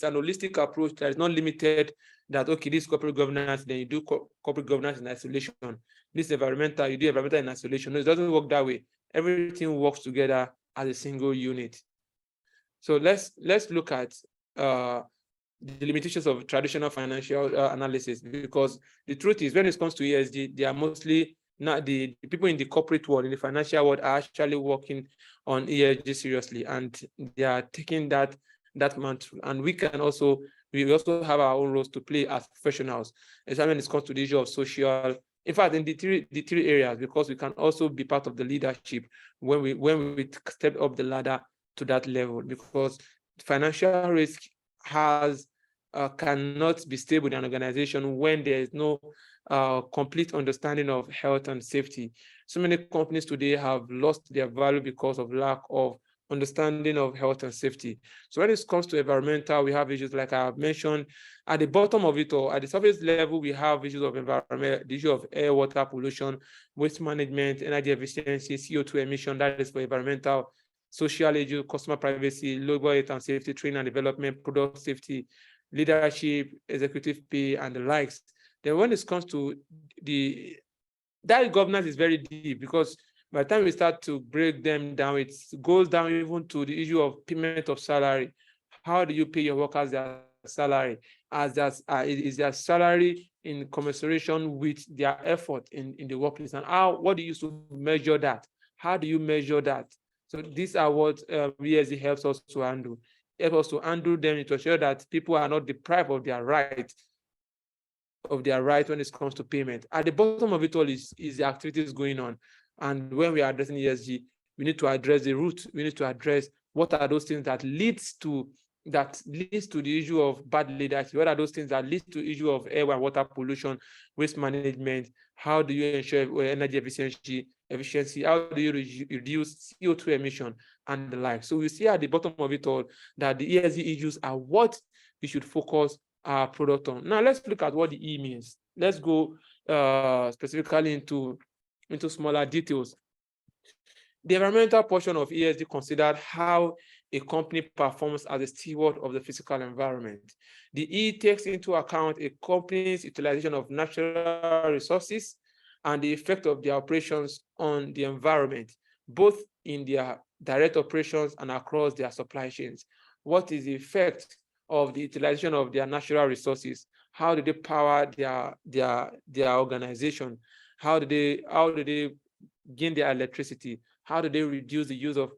an holistic approach that is not limited that, okay, this corporate governance, then you do corporate governance in isolation. This environmental, you do environmental in isolation. No, it doesn't work that way. Everything works together as a single unit. So let's look at the limitations of traditional financial analysis, because the truth is, when it comes to ESG, they are mostly not the people in the corporate world, in the financial world, are actually working on ESG seriously, and they are taking that mantle. And we also have our own roles to play as professionals, especially when it comes to the issue of social. In fact, in the three areas, because we can also be part of the leadership when we step up the ladder to that level, because financial risk cannot be stable in an organization when there is no complete understanding of health and safety. So many companies today have lost their value because of lack of understanding of health and safety. So when it comes to environmental, we have issues like I have mentioned. At the bottom of it, or at the surface level, we have issues of environment, the issue of air, water pollution, waste management, energy efficiency, CO2 emission, that is for environmental. Social issue, customer privacy, labor health and safety, training and development, product safety, leadership, executive pay, and the likes. Then when it comes to that governance is very deep, because by the time we start to break them down, it goes down even to the issue of payment of salary. How do you pay your workers their salary? Is their salary in commiseration with their effort in the workplace? And what do you use to measure that? How do you measure that? So these are what ESG helps us to handle. Help us to handle them to ensure that people are not deprived of their right when it comes to payment. At the bottom of it all is the activities going on. And when we are addressing ESG, we need to address the root. We need to address what are those things that leads to the issue of bad leadership. What are those things that lead to the issue of air and water pollution, waste management? How do you ensure energy efficiency? How do you reduce CO2 emission and the like? So we see at the bottom of it all that the ESG issues are what we should focus our product on. Now let's look at what the E means. Let's go specifically into smaller details. The environmental portion of ESG considered how a company performs as a steward of the physical environment. The E takes into account a company's utilization of natural resources and the effect of their operations on the environment, both in their direct operations and across their supply chains. What is the effect of the utilization of their natural resources? How do they power their organization? How do they gain their electricity? How do they reduce the use of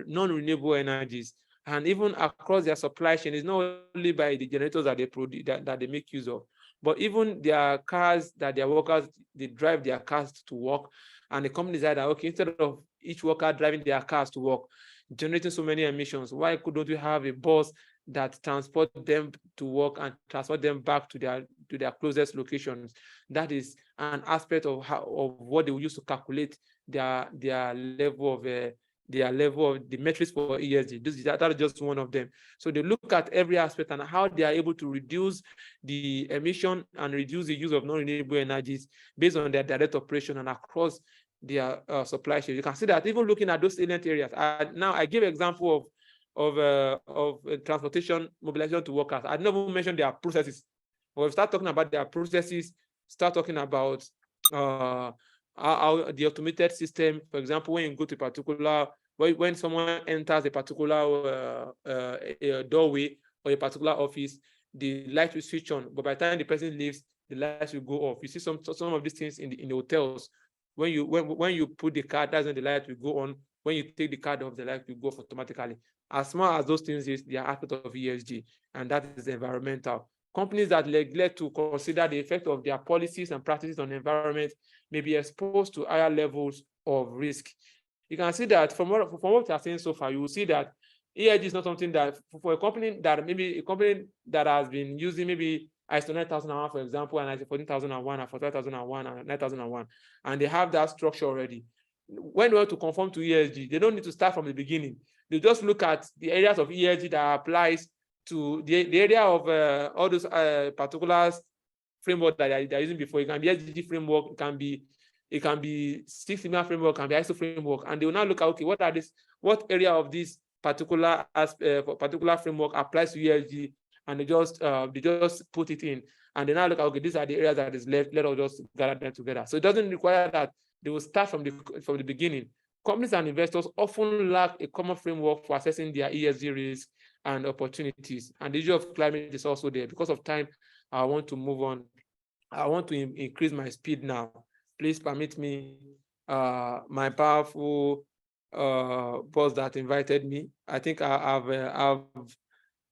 non-renewable energies? And even across their supply chain, it's not only by the generators that they produce that they make use of, but even their cars that their workers, they drive their cars to work, and the company decide that, okay, instead of each worker driving their cars to work, generating so many emissions, why couldn't we have a bus that transport them to work and transport them back to their closest locations? That is an aspect of what they will use to calculate their level of the metrics for ESG. That is just one of them. So they look at every aspect and how they are able to reduce the emission and reduce the use of non-renewable energies based on their direct operation and across their supply chain. You can see that even looking at those salient areas. Now I give example of transportation, mobilization to workers. I never mentioned their processes. When we start talking about their processes, start talking about how the automated system, for example, when you go to a particular, when someone enters a particular doorway or a particular office, the light will switch on, but by the time the person leaves, the lights will go off. You see some of these things in the hotels. When you put the card, that's when the light will go on. When you take the card off, the light will go off automatically. As small as those things is, they are aspect of ESG, and that is environmental. Companies that neglect to consider the effect of their policies and practices on the environment may be exposed to higher levels of risk. You can see that from what we are saying so far, you will see that ESG is not something that for a company that has been using maybe ISO 9001, for example, and ISO 14001 and 45001 and 9001, and they have that structure already. When they want to conform to ESG, they don't need to start from the beginning. They just look at the areas of ESG that applies to the area of all those particular framework that they're using before. It can be SDG framework, it can be Six Sigma framework, can be ISO framework, and they will now look at, okay, what area of this particular framework applies to ESG, and they just put it in, and they now look at, okay, these are the areas that is left. Let us just gather them together. So it doesn't require that they will start from the beginning. Companies and investors often lack a common framework for assessing their ESG risk and opportunities. And the issue of climate is also there. Because of time, I want to move on. I want to increase my speed now. Please permit me, my powerful boss that invited me. I think I've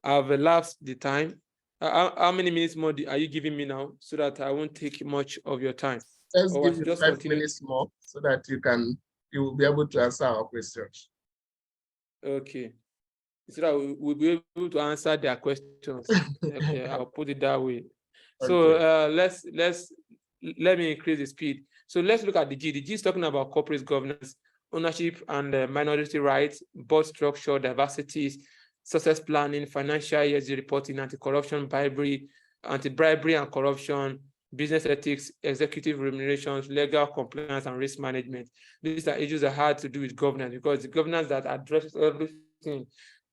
elapsed the time. How many minutes more are you giving me now, so that I won't take much of your time? Let's give you 5 minutes more so that you will be able to answer our questions. Okay. So that we'll be able to answer their questions. Okay, I'll put it that way. So let me increase the speed. So let's look at the G. The G is talking about corporate governance, ownership and minority rights, board structure, diversities, success planning, financial ESG reporting, anti-corruption, anti-bribery and corruption, business ethics, executive remunerations, legal compliance, and risk management. These are issues that had to do with governance, because the governance that addresses everything.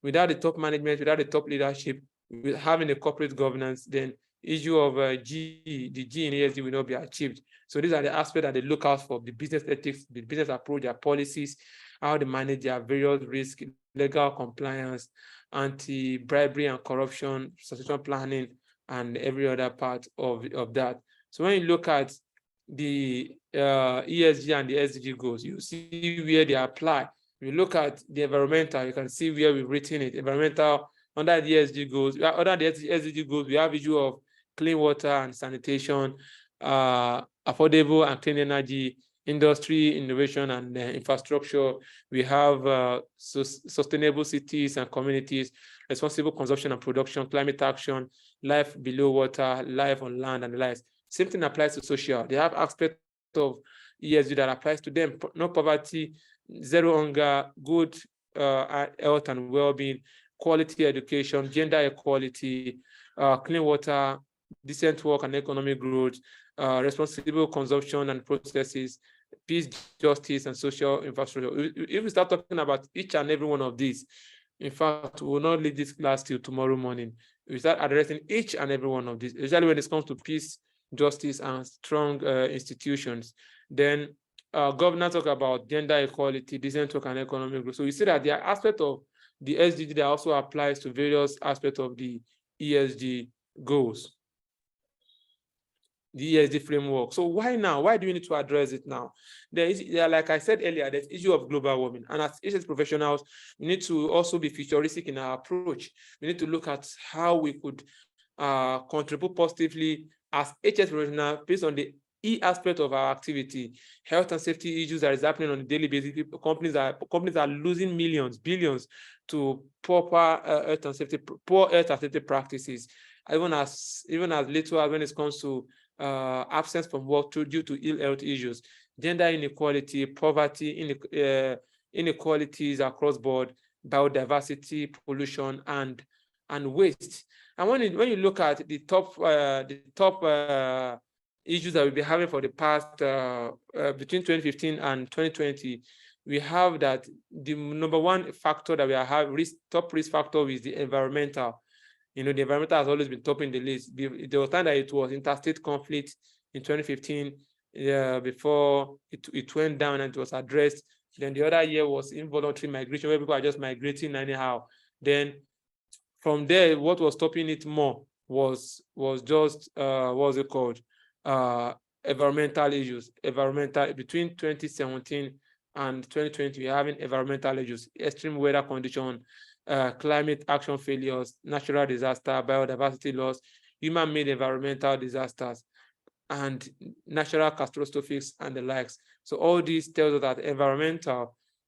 Without the top management, without the top leadership, with having a corporate governance, then issue of the G in ESG will not be achieved. So these are the aspects that they look out for: the business ethics, the business approach, their policies, how they manage their various risks, legal compliance, anti-bribery and corruption, succession planning, and every other part of that. So when you look at the ESG and the SDG goals, you see where they apply. If you look at the environmental, you can see where we've written it. Environmental, under the ESG goals, under the SDG goals, we have issue of clean water and sanitation, affordable and clean energy, industry, innovation, and infrastructure. We have sustainable cities and communities, responsible consumption and production, climate action, life below water, life on land, and the likes. Same thing applies to social. They have aspects of ESG that applies to them: no poverty, zero hunger, good health and well-being, quality education, gender equality, clean water, decent work and economic growth, responsible consumption and processes, peace, justice, and social infrastructure. If we start talking about each and every one of these, in fact, we will not leave this class till tomorrow morning. We start addressing each and every one of these, especially when it comes to peace, justice, and strong institutions. Then governance talk about gender equality, decent work, and economic growth. So you see that there are aspects of the SDG that also applies to various aspects of the ESG goals, the ESG framework. So why now? Why do we need to address it now? Like I said earlier, there's issue of global warming. And as ESG professionals, we need to also be futuristic in our approach. We need to look at how we could contribute positively as HS professionals based on the E aspect of our activity. Health and safety issues that is happening on a daily basis. Companies are losing millions, billions to poor health and safety practices. Even as little as when it comes to absence from work due to ill health issues, gender inequality, poverty, inequalities across board, biodiversity, pollution, and waste. And when you look at the top issues that we've been having for the past between 2015 and 2020, we have that the number one factor that we have top risk factor is the environmental. The environmental has always been topping the list. There was time that it was interstate conflict in 2015. before it went down and it was addressed. Then the other year was involuntary migration, where people are just migrating anyhow. Then from there, what was stopping it more was just what's it called? Environmental issues. Between 2017 and 2020, we're having environmental issues, extreme weather condition, climate action failures, natural disaster, biodiversity loss, human-made environmental disasters, and natural catastrophes and the likes. So all these tells us that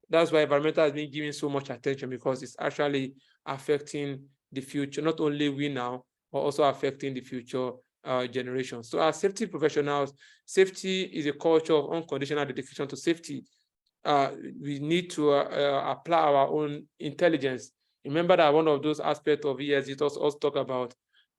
that's why environmental has been given so much attention, because it's actually affecting the future, not only we now, but also affecting the future generations. So as safety professionals, safety is a culture of unconditional dedication to safety. We need to apply our own intelligence. Remember that one of those aspects of ESG also talk about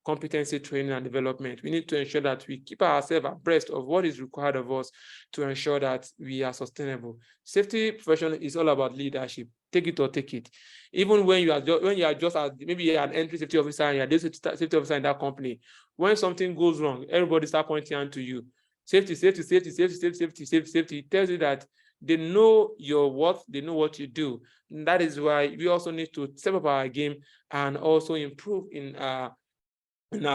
competency training and development. We need to ensure that we keep ourselves abreast of what is required of us to ensure that we are sustainable. Safety professional is all about leadership. Take it or take it. Even when you are just maybe you're an entry safety officer and you're the safety officer in that company, when something goes wrong, everybody start pointing out to you. Safety. It tells you that they know your worth, they know what you do. And that is why we also need to step up our game and also improve in our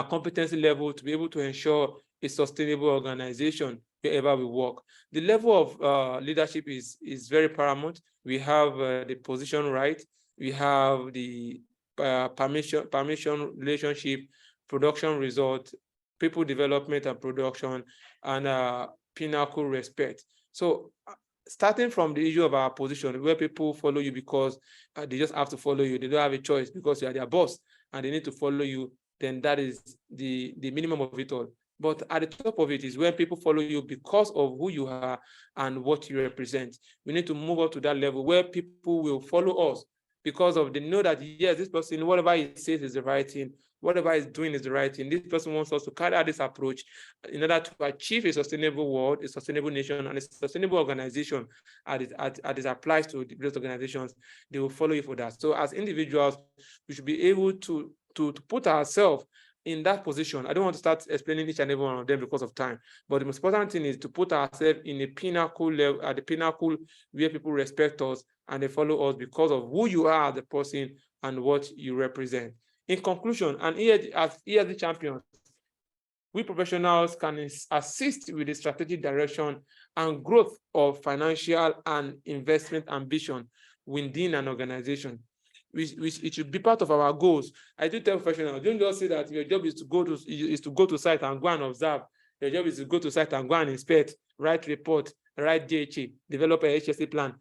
competency level to be able to ensure a sustainable organization wherever we work. The level of leadership is very paramount. We have the position right, we have the permission relationship, production result, people development and production, and pinnacle respect. So starting from the issue of our position, where people follow you because they just have to follow you, they don't have a choice because you are their boss and they need to follow you, then that is the minimum of it all. But at the top of it is when people follow you because of who you are and what you represent. We need to move up to that level where people will follow us because of they know that, yes, this person, whatever he says is the right thing, whatever he's doing is the right thing. This person wants us to carry out this approach in order to achieve a sustainable world, a sustainable nation, and a sustainable organization as it applies to the various organizations. They will follow you for that. So as individuals, we should be able to put ourselves in that position. I don't want to start explaining each and every one of them because of time, but the most important thing is to put ourselves in a pinnacle level, at the pinnacle where people respect us and they follow us because of who you are as a person and what you represent. In conclusion, and as ESG champions, we professionals can assist with the strategic direction and growth of financial and investment ambition within an organization. It should be part of our goals. I do tell professionals, don't just say that your job is to go to site and go and observe. Your job is to go to site and go and inspect, write report, write DHA, develop a HSE plan,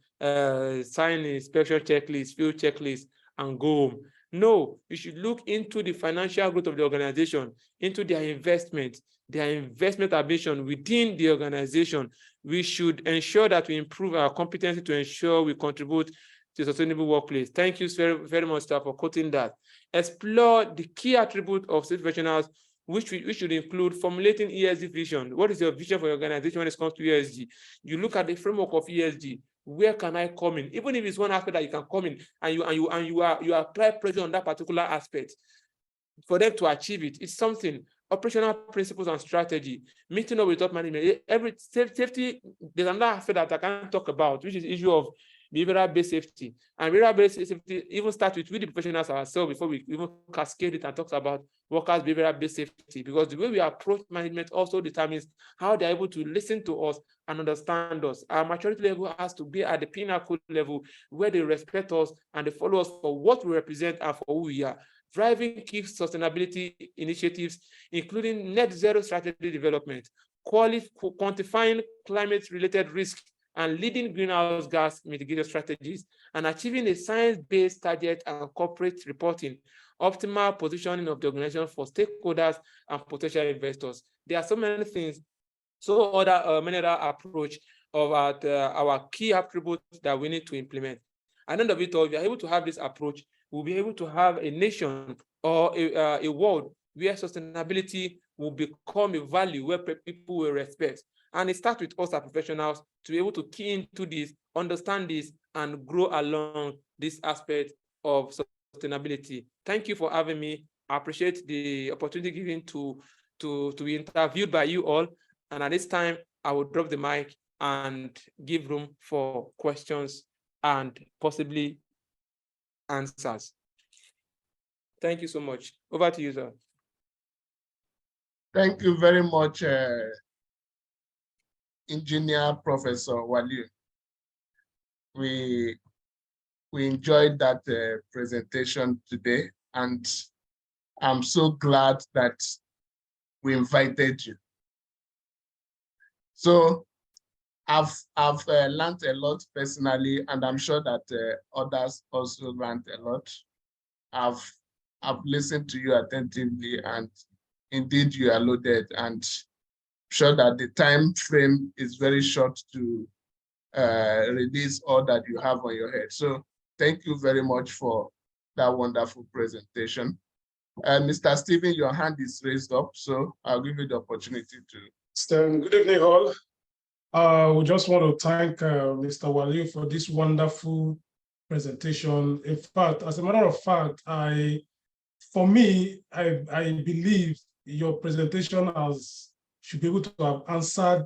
sign inspection checklist, field checklist, and go home. No, you should look into the financial growth of the organization, into their investment ambition within the organization. We should ensure that we improve our competency to ensure we contribute to a sustainable workplace. Thank you very, very much, sir, for quoting that. Explore the key attributes of safety professionals, which should include formulating ESG vision. What is your vision for your organization when it comes to ESG? You look at the framework of ESG. Where can I come in? Even if it's one aspect that you can come in and you apply pressure on that particular aspect for them to achieve it. It's something. Operational principles and strategy, meeting up with top management. Every safety, there's another aspect that I can't talk about, which is the issue of behavioral-based safety. And behavioral-based safety even starts with the professionals ourselves before we even cascade it and talk about workers' behavioral-based safety, because the way we approach management also determines how they're able to listen to us and understand us. Our maturity level has to be at the pinnacle level where they respect us and they follow us for what we represent and for who we are. Driving key sustainability initiatives, including net zero strategy development, quantifying climate-related risks, and leading greenhouse gas mitigation strategies, and achieving a science-based target and corporate reporting, optimal positioning of the organization for stakeholders and potential investors. There are so many things, many other approach of our key attributes that we need to implement. At the end of it all, if we are able to have this approach, we'll be able to have a nation or a world where sustainability will become a value where people will respect. And it starts with us as professionals to be able to key into this, understand this, and grow along this aspect of sustainability. Thank you for having me. I appreciate the opportunity given to be interviewed by you all. And at this time, I will drop the mic and give room for questions and possibly answers. Thank you so much. Over to you, sir. Thank you very much, Engineer Professor Waliu. We enjoyed that presentation today, and I'm so glad that we invited you. So I've learned a lot personally, and I'm sure that others also learned a lot. I've listened to you attentively, and indeed you are loaded, and sure that the time frame is very short to release all that you have on your head. So thank you very much for that wonderful presentation. Mr. Stephen, your hand is raised up, so I'll give you the opportunity to. Good evening, all. We just want to thank Mr. Waliu for this wonderful presentation. In fact, as a matter of fact, for me, I believe your presentation should be able to have answered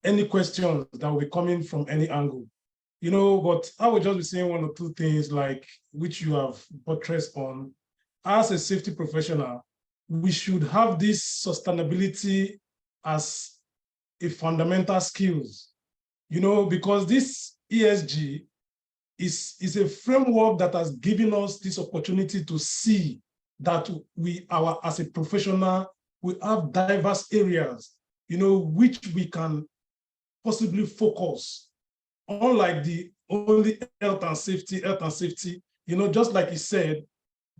any questions that will be coming from any angle. You know, but I will just be saying one or two things like which you have buttressed on. As a safety professional, we should have this sustainability as a fundamental skills, you know, because this ESG is a framework that has given us this opportunity to see that as a professional, we have diverse areas, you know, which we can possibly focus. Unlike the only health and safety, you know, just like he said,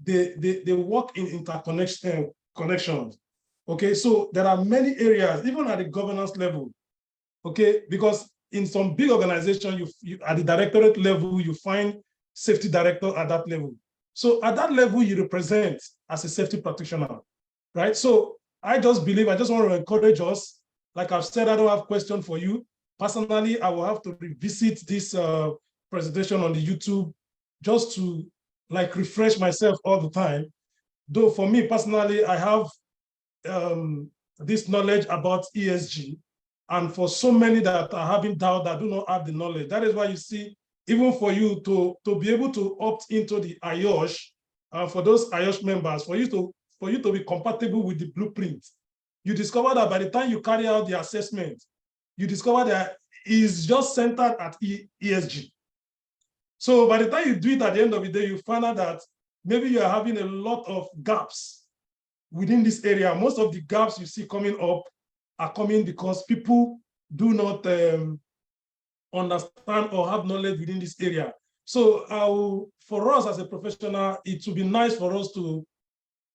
they work in interconnection connections. Okay, so there are many areas, even at the governance level. Okay, because in some big organization, you at the directorate level, you find safety director at that level. So at that level, you represent as a safety practitioner, right? So I just want to encourage us. Like I've said, I don't have question for you. Personally, I will have to revisit this presentation on the YouTube just to like refresh myself all the time. Though for me personally, I have this knowledge about ESG, and for so many that are having doubt that do not have the knowledge. That is why you see, even for you to be able to opt into the IOSH, for those IOSH members, for you to be compatible with the blueprint, you discover that by the time you carry out the assessment, you discover that it's just centered at ESG. So by the time you do it at the end of the day, you find out that maybe you are having a lot of gaps within this area. Most of the gaps you see coming up are coming because people do not understand or have knowledge within this area. So for us as a professional, it would be nice for us to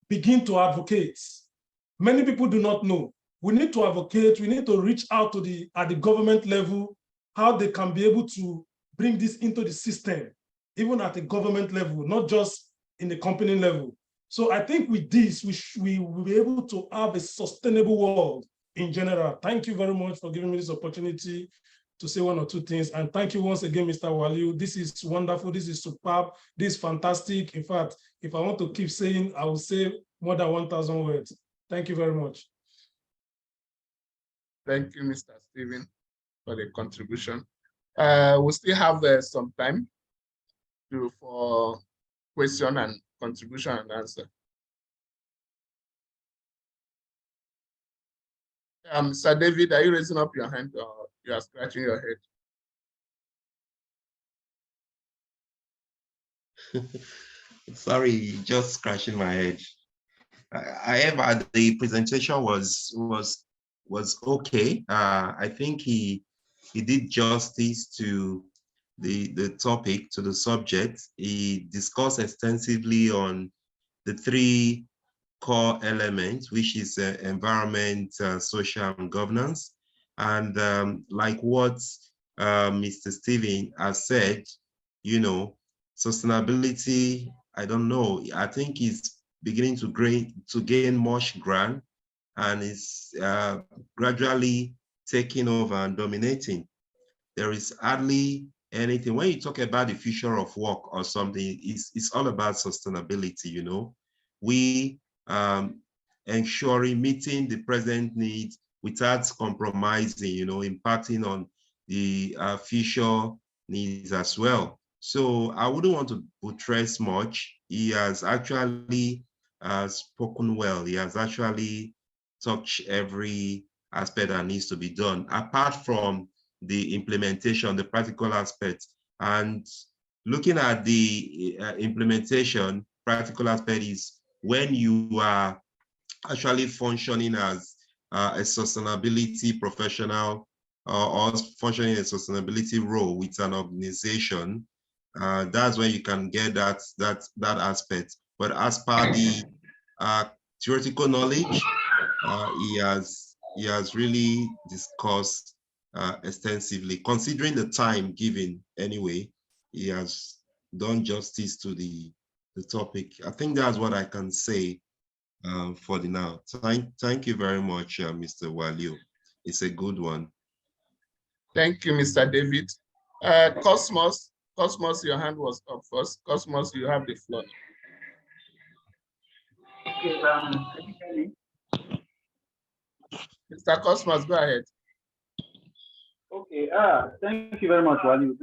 begin to advocate. Many people do not know. We need to advocate, we need to reach out at the government level, how they can be able to bring this into the system, even at the government level, not just in the company level. So I think with this, we will be able to have a sustainable world in general. Thank you very much for giving me this opportunity to say one or two things. And thank you once again, Mr. Waliu. This is wonderful. This is superb. This is fantastic. In fact, if I want to keep saying, I will say more than 1,000 words. Thank you very much. Thank you, Mr. Stephen, for the contribution. We still have some time for question and contribution and answer. Sir David, are you raising up your hand or you are scratching your head? Sorry, just scratching my head. However, the presentation was okay. I think he did justice to the topic, to the subject. He discussed extensively on the three core elements, which is environment, social, and governance. And like what Mr. Stephen has said, you know, sustainability, I don't know, I think it's beginning to gain much ground and is gradually taking over and dominating. There is hardly anything. When you talk about the future of work or something, it's all about sustainability, you know. We ensuring meeting the present needs without compromising, impacting on the future needs as well. So I wouldn't want to buttress much. He has actually spoken well. He has actually touched every aspect that needs to be done, apart from the implementation, the practical aspect. And looking at the implementation, practical aspect is when you are actually functioning as a sustainability professional or functioning in a sustainability role with an organization, that's when you can get that aspect. But as per the theoretical knowledge, he has really discussed extensively. Considering the time given anyway, he has done justice to the topic. I think that's what I can say for the now. Thank you very much, Mr. Waliu. It's a good one. Thank you, Mr. David. Cosmos, your hand was up first. Cosmos, you have the floor. Okay, can you hear me? Mr. Cosmos, go ahead. Okay, thank you very much, Wali.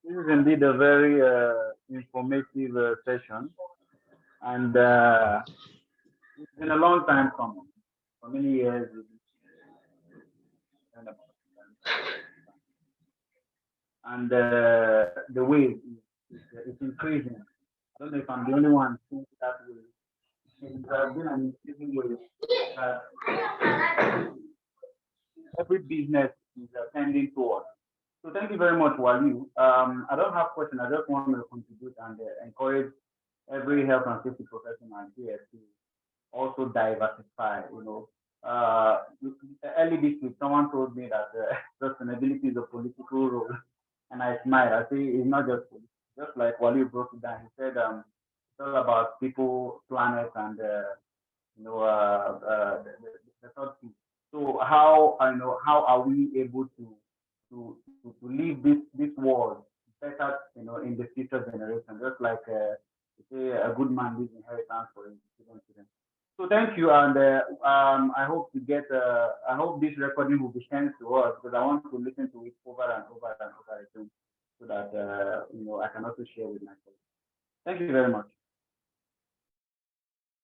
This is indeed a very informative session, and it's been a long time coming. For many years, and the wave is increasing. I don't know if I'm the only one seeing that way. It has been an increasing wave that every business is tending towards. So thank you very much, Wali. I don't have questions. I just want to contribute and encourage every health and safety professional here to also diversify. Early this week, someone told me that sustainability is a political role, and I smiled. I say it's not just political. Just like Wali broke it down, he said it's all about people, planet, and the third thing. So how are we able to leave this world better, in the future generation? Just like say a good man leaves inheritance for his children. So thank you, and I hope to get. I hope this recording will be sent to us because I want to listen to it over and over and over again, so that I can also share with my colleagues. Thank you very much.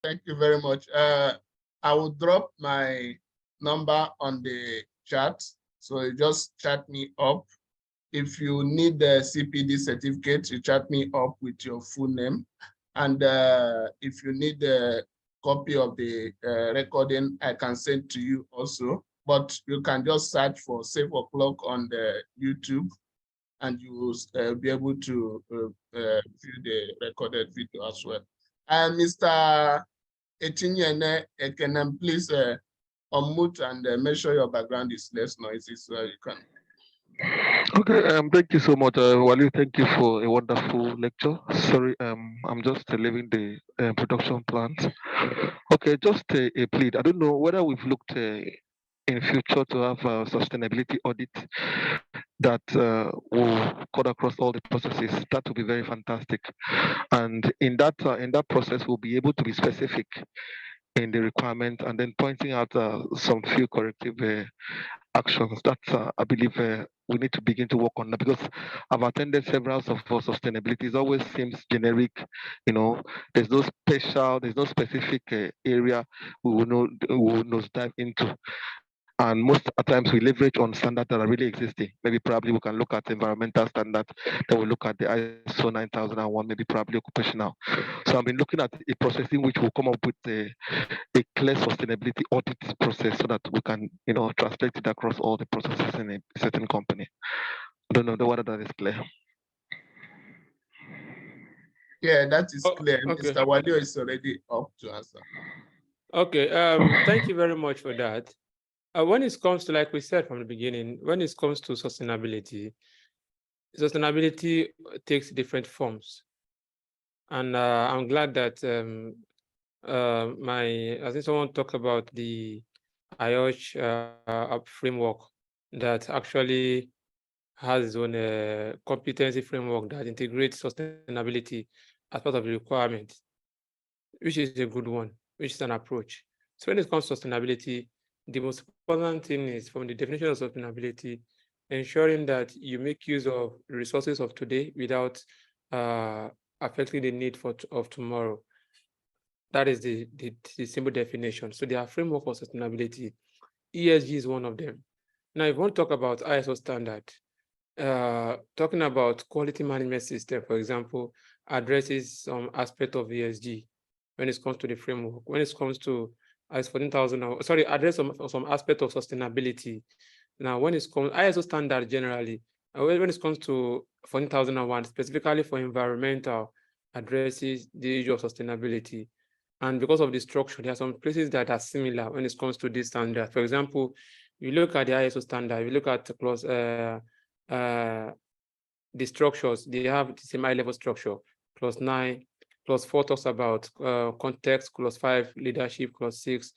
Thank you very much. I will drop my number on the chat, so you just chat me up. If you need the CPD certificate, you chat me up with your full name. And if you need the copy of the recording, I can send to you also. But you can just search for Safeoclock on the YouTube, and you will be able to view the recorded video as well. And Mr. Etinyene Ekenem, please unmute and make sure your background is less noisy so you can. Okay, thank you so much, Wali. Thank you for a wonderful lecture. Sorry, I'm just leaving the production plant. Okay, just a plea. I don't know whether we've looked in future to have a sustainability audit that will cut across all the processes. That would be very fantastic. And in that process, we'll be able to be specific in the requirement and then pointing out some few corrective actions that I believe we need to begin to work on that, because I've attended several of sustainability. It always seems generic, there's no specific area we will dive into. And most at times we leverage on standards that are really existing. Maybe probably we can look at environmental standards, then we look at the ISO 9001, maybe probably occupational. So I've been looking at a process in which we'll come up with a clear sustainability audit process so that we can, translate it across all the processes in a certain company. I don't know whether that is clear. Yeah, that is clear. Okay. Mr. Wadio is already up to answer. Okay, thank you very much for that. When it comes to, like we said from the beginning, when it comes to sustainability takes different forms. And I'm glad that I think someone talked about the IOSH framework that actually has its own competency framework that integrates sustainability as part of the requirement, which is a good one, which is an approach. So when it comes to sustainability, the most important thing is, from the definition of sustainability, ensuring that you make use of resources of today without affecting the need of tomorrow. That is the simple definition. So there are framework for sustainability. ESG is one of them. Now, if you want to talk about ISO standard, talking about quality management system, for example, addresses some aspect of ESG when it comes to the framework. When it comes to ISO 14,000, sorry, address some aspect of sustainability. Now, when it comes ISO standard generally, when it comes to 14,001, specifically for environmental, addresses the issue of sustainability. And because of the structure, there are some places that are similar when it comes to this standard. For example, you look at the ISO standard, you look at clause the structures, they have the same high-level structure. Clause 9, clause 4 talks about context, clause 5, leadership, clause 6,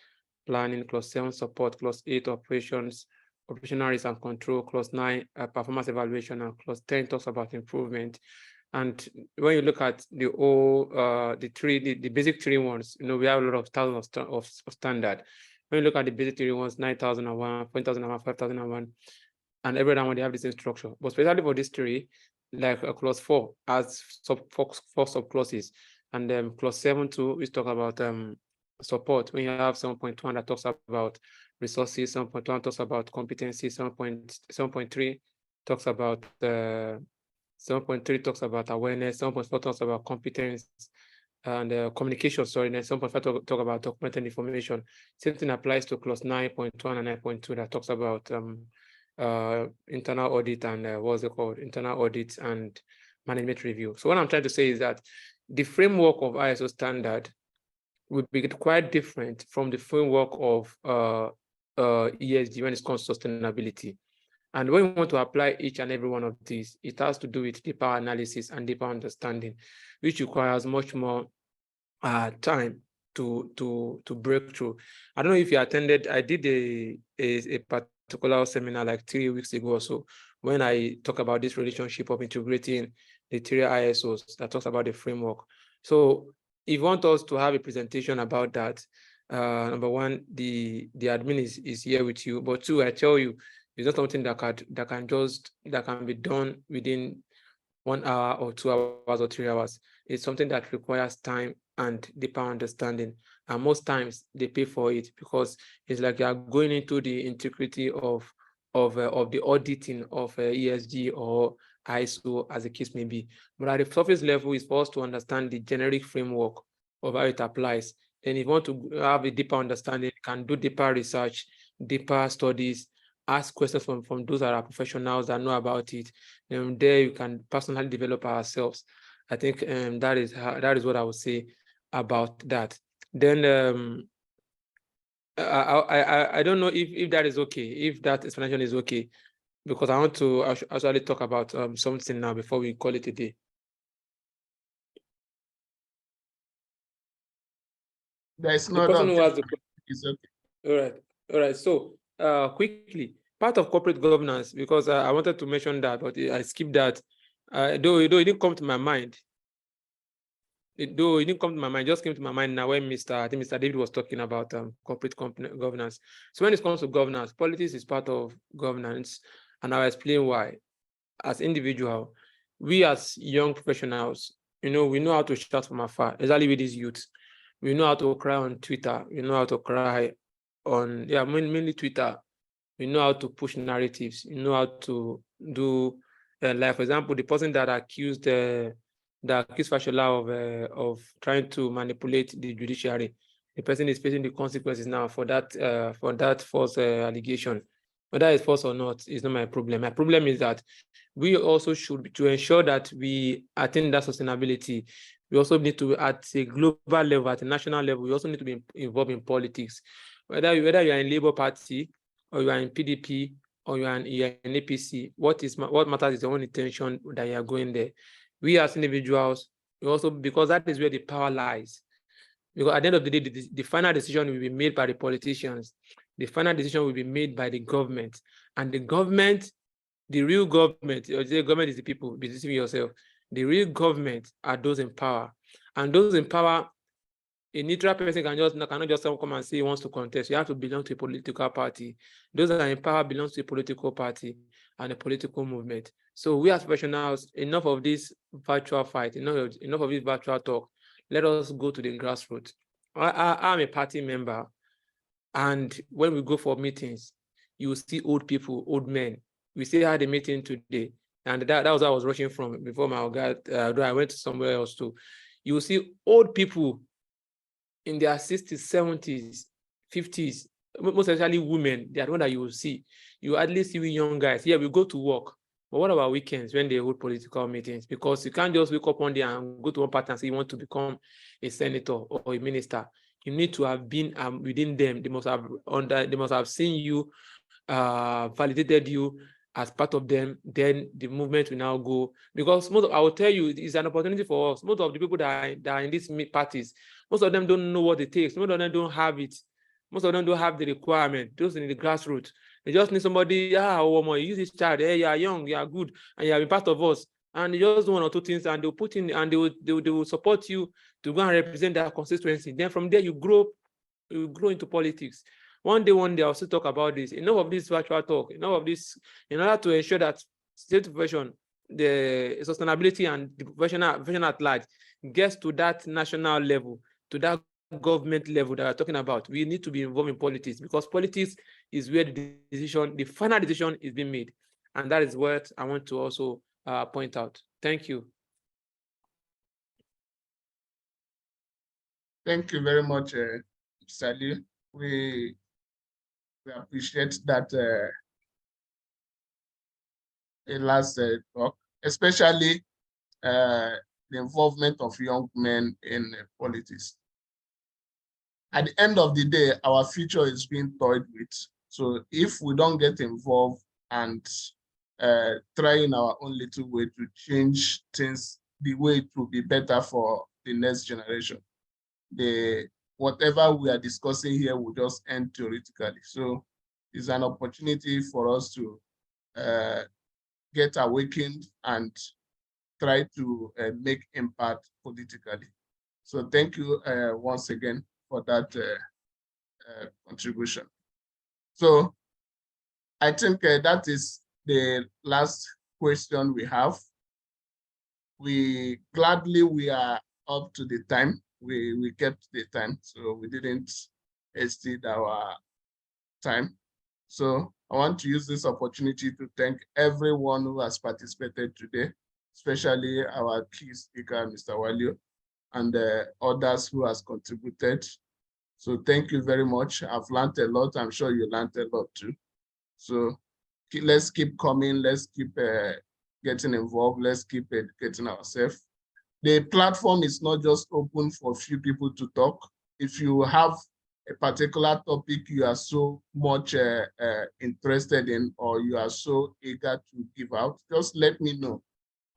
planning, clause 7, support, clause 8, operations, operational risk and control, clause 9, performance evaluation, and clause 10 talks about improvement. And when you look at the whole, the basic three ones, we have a lot of thousands of standard. When you look at the basic three ones, 9,001, 4,001, 5,001, and every other one, they have the same structure. But especially for these three, like clause 4 has four subclauses, and then clause 7 too, we talk about support. When you have 7.1 that talks about resources, 7.1 talks about competency, 7.3 talks about 7.3 talks about awareness, 7.4 talks about competence and communication, sorry, and 7.5 talk about documented information. Same thing applies to clause 9.1 and 9.2 that talks about internal audit and what's it called? Internal audit and management review. So what I'm trying to say is that the framework of ISO standard would be quite different from the framework of ESG when it comes to sustainability. And when we want to apply each and every one of these, it has to do with deeper analysis and deeper understanding, which requires much more time to break through. I don't know if you attended, I did a particular seminar like 3 weeks ago or so, when I talk about this relationship of integrating the 3 ISOs that talks about the framework. So if you want us to have a presentation about that, number one, the admin is here with you, but two, I tell you, it's not something that can be done within 1 hour or 2 hours or 3 hours. It's something that requires time and deeper understanding. And most times they pay for it because it's like you are going into the integrity of the auditing of ESG or ISO, as the case may be. But at the surface level, it's for us to understand the generic framework of how it applies. And if you want to have a deeper understanding, you can do deeper research, deeper studies, ask questions from those that are professionals that know about it. And there you can personally develop ourselves. I think that is what I would say about that. Then I don't know if that is okay, if that explanation is okay, because I want to actually talk about something now before we call it a day. There is The no person who has objection. the It's okay. all right. So quickly, part of corporate governance, because I wanted to mention that, but I skipped that. Though it didn't come to my mind. It didn't come to my mind, just came to my mind now when I think Mr. David was talking about corporate governance. So when it comes to governance, politics is part of governance, and I'll explain why. As individual, we as young professionals, we know how to shout from afar, exactly with these youths. We know how to cry on Twitter. We know how to cry on, mainly Twitter. We know how to push narratives. You know how to do, like for example, the person that accused Fashola of trying to manipulate the judiciary. The person is facing the consequences now for that false allegation. Whether it's false or not is not my problem. My problem is that we also should, to ensure that we attain that sustainability, we also need to, at a global level, at a national level, we also need to be involved in politics. Whether you are in Labour Party, or you are in PDP, or you are in APC, what matters is your own intention that you are going there. We as individuals, we also, because that is where the power lies. Because at the end of the day, the final decision will be made by the politicians. The final decision will be made by the government. And the government, the real government, or the government is the people, be deceiving yourself. The real government are those in power. And those in power A neutral person cannot just come and say he wants to contest. You have to belong to a political party. Those that are in power belong to a political party and a political movement. So we as professionals, enough of this virtual fight, enough of this virtual talk. Let us go to the grassroots. I'm a party member, and when we go for meetings, you will see old people, old men. We still had a meeting today, and that was where I was rushing from before my guy. I went to somewhere else too. You will see old people in their 60s, 70s, 50s, most especially women. They are the one that you will see. You hardly see we young guys. Yeah, we go to work. But what about weekends when they hold political meetings? Because you can't just wake up one day and go to one party and say you want to become a senator or a minister. You need to have been within them. They must have seen you, validated you as part of them. Then the movement will now go. Because I will tell you, it's an opportunity for us. Most of the people that are in these parties, most of them don't know what it takes. Most of them don't have it. Most of them don't have the requirement. Those in the grassroots, they just need somebody. You use this child. Hey, you are young, you are good, and you have been part of us. And they just do one or two things, and they'll put in, and they will support you to go and represent their constituency. Then from there, you grow into politics. One day, I'll still talk about this. Enough of this virtual talk. Enough of this. In order to ensure that state profession, the sustainability and the profession at large gets to that national level, to that government level that we're talking about, we need to be involved in politics, because politics is where the final decision is being made. And that is what I want to also point out. Thank you. Thank you very much, Sally. We appreciate that last talk, especially the involvement of young men in politics. At the end of the day, our future is being toyed with. So if we don't get involved and try in our own little way to change things the way it will be better for the next generation, whatever we are discussing here will just end theoretically. So it's an opportunity for us to get awakened and try to make impact politically. So thank you once again for that contribution. So I think that is the last question we have. We are up to the time. We kept the time, so we didn't exceed our time. So I want to use this opportunity to thank everyone who has participated today, especially our key speaker, Mr. Walio, and others who has contributed. So thank you very much. I've learned a lot. I'm sure you learned a lot too. So let's keep coming. Let's keep getting involved. Let's keep educating ourselves. The platform is not just open for a few people to talk. If you have a particular topic you are so much interested in, or you are so eager to give out, just let me know.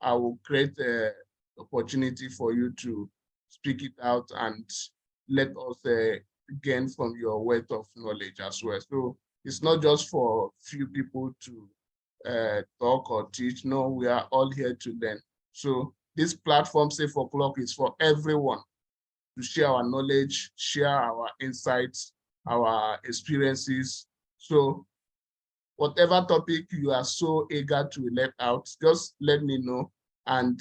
I will create an opportunity for you to speak it out and let us gain from your wealth of knowledge as well. So it's not just for few people to talk or teach. No, we are all here to learn. So this platform, Safeoclock, is for everyone to share our knowledge, share our insights, our experiences. So whatever topic you are so eager to let out, just let me know, and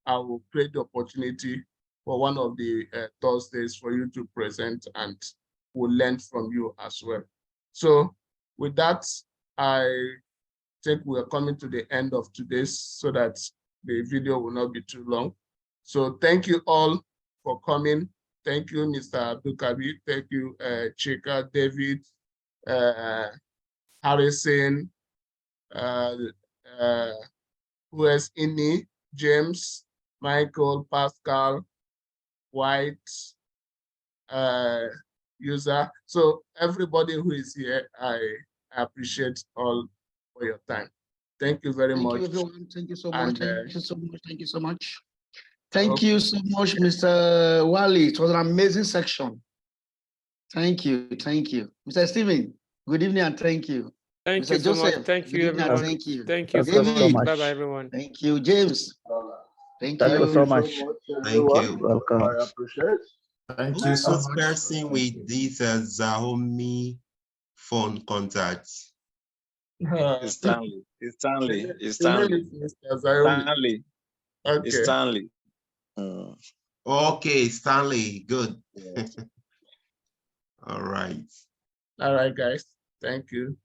I will create the opportunity for one of the Thursdays for you to present, and we'll learn from you as well. So with that, I think we are coming to the end of today's, so that the video will not be too long. So thank you all for coming. Thank you, Mr. Abdulkabi. Thank you, Chika, David, Harrison, who is Inni, James, Michael, Pascal, White, user. So everybody who is here, I appreciate all for your time. Thank you very much. Thank you, everyone. Thank you so much. And, Thank you so much. Thank you so much. Thank you so much, Mr. Wally. It was an amazing section. Thank you. Thank you. Mr. Stephen, good evening and thank you. Thank Mr. you so Joseph, much. Thank good you, evening and everyone. thank you. Thank you so David, much. Bye-bye, everyone. Thank you. James, thank Thank you. you so much. Thank you. Welcome. I appreciate. Thank Who's you so this much. person with this Xiaomi phone contacts? It's Stanley. It's Stanley. It's The name Stanley. is Mr. Zayomi. Stanley. It's Okay. Stanley. Okay, Stanley, good. Yes. All right. All right, guys. Thank you.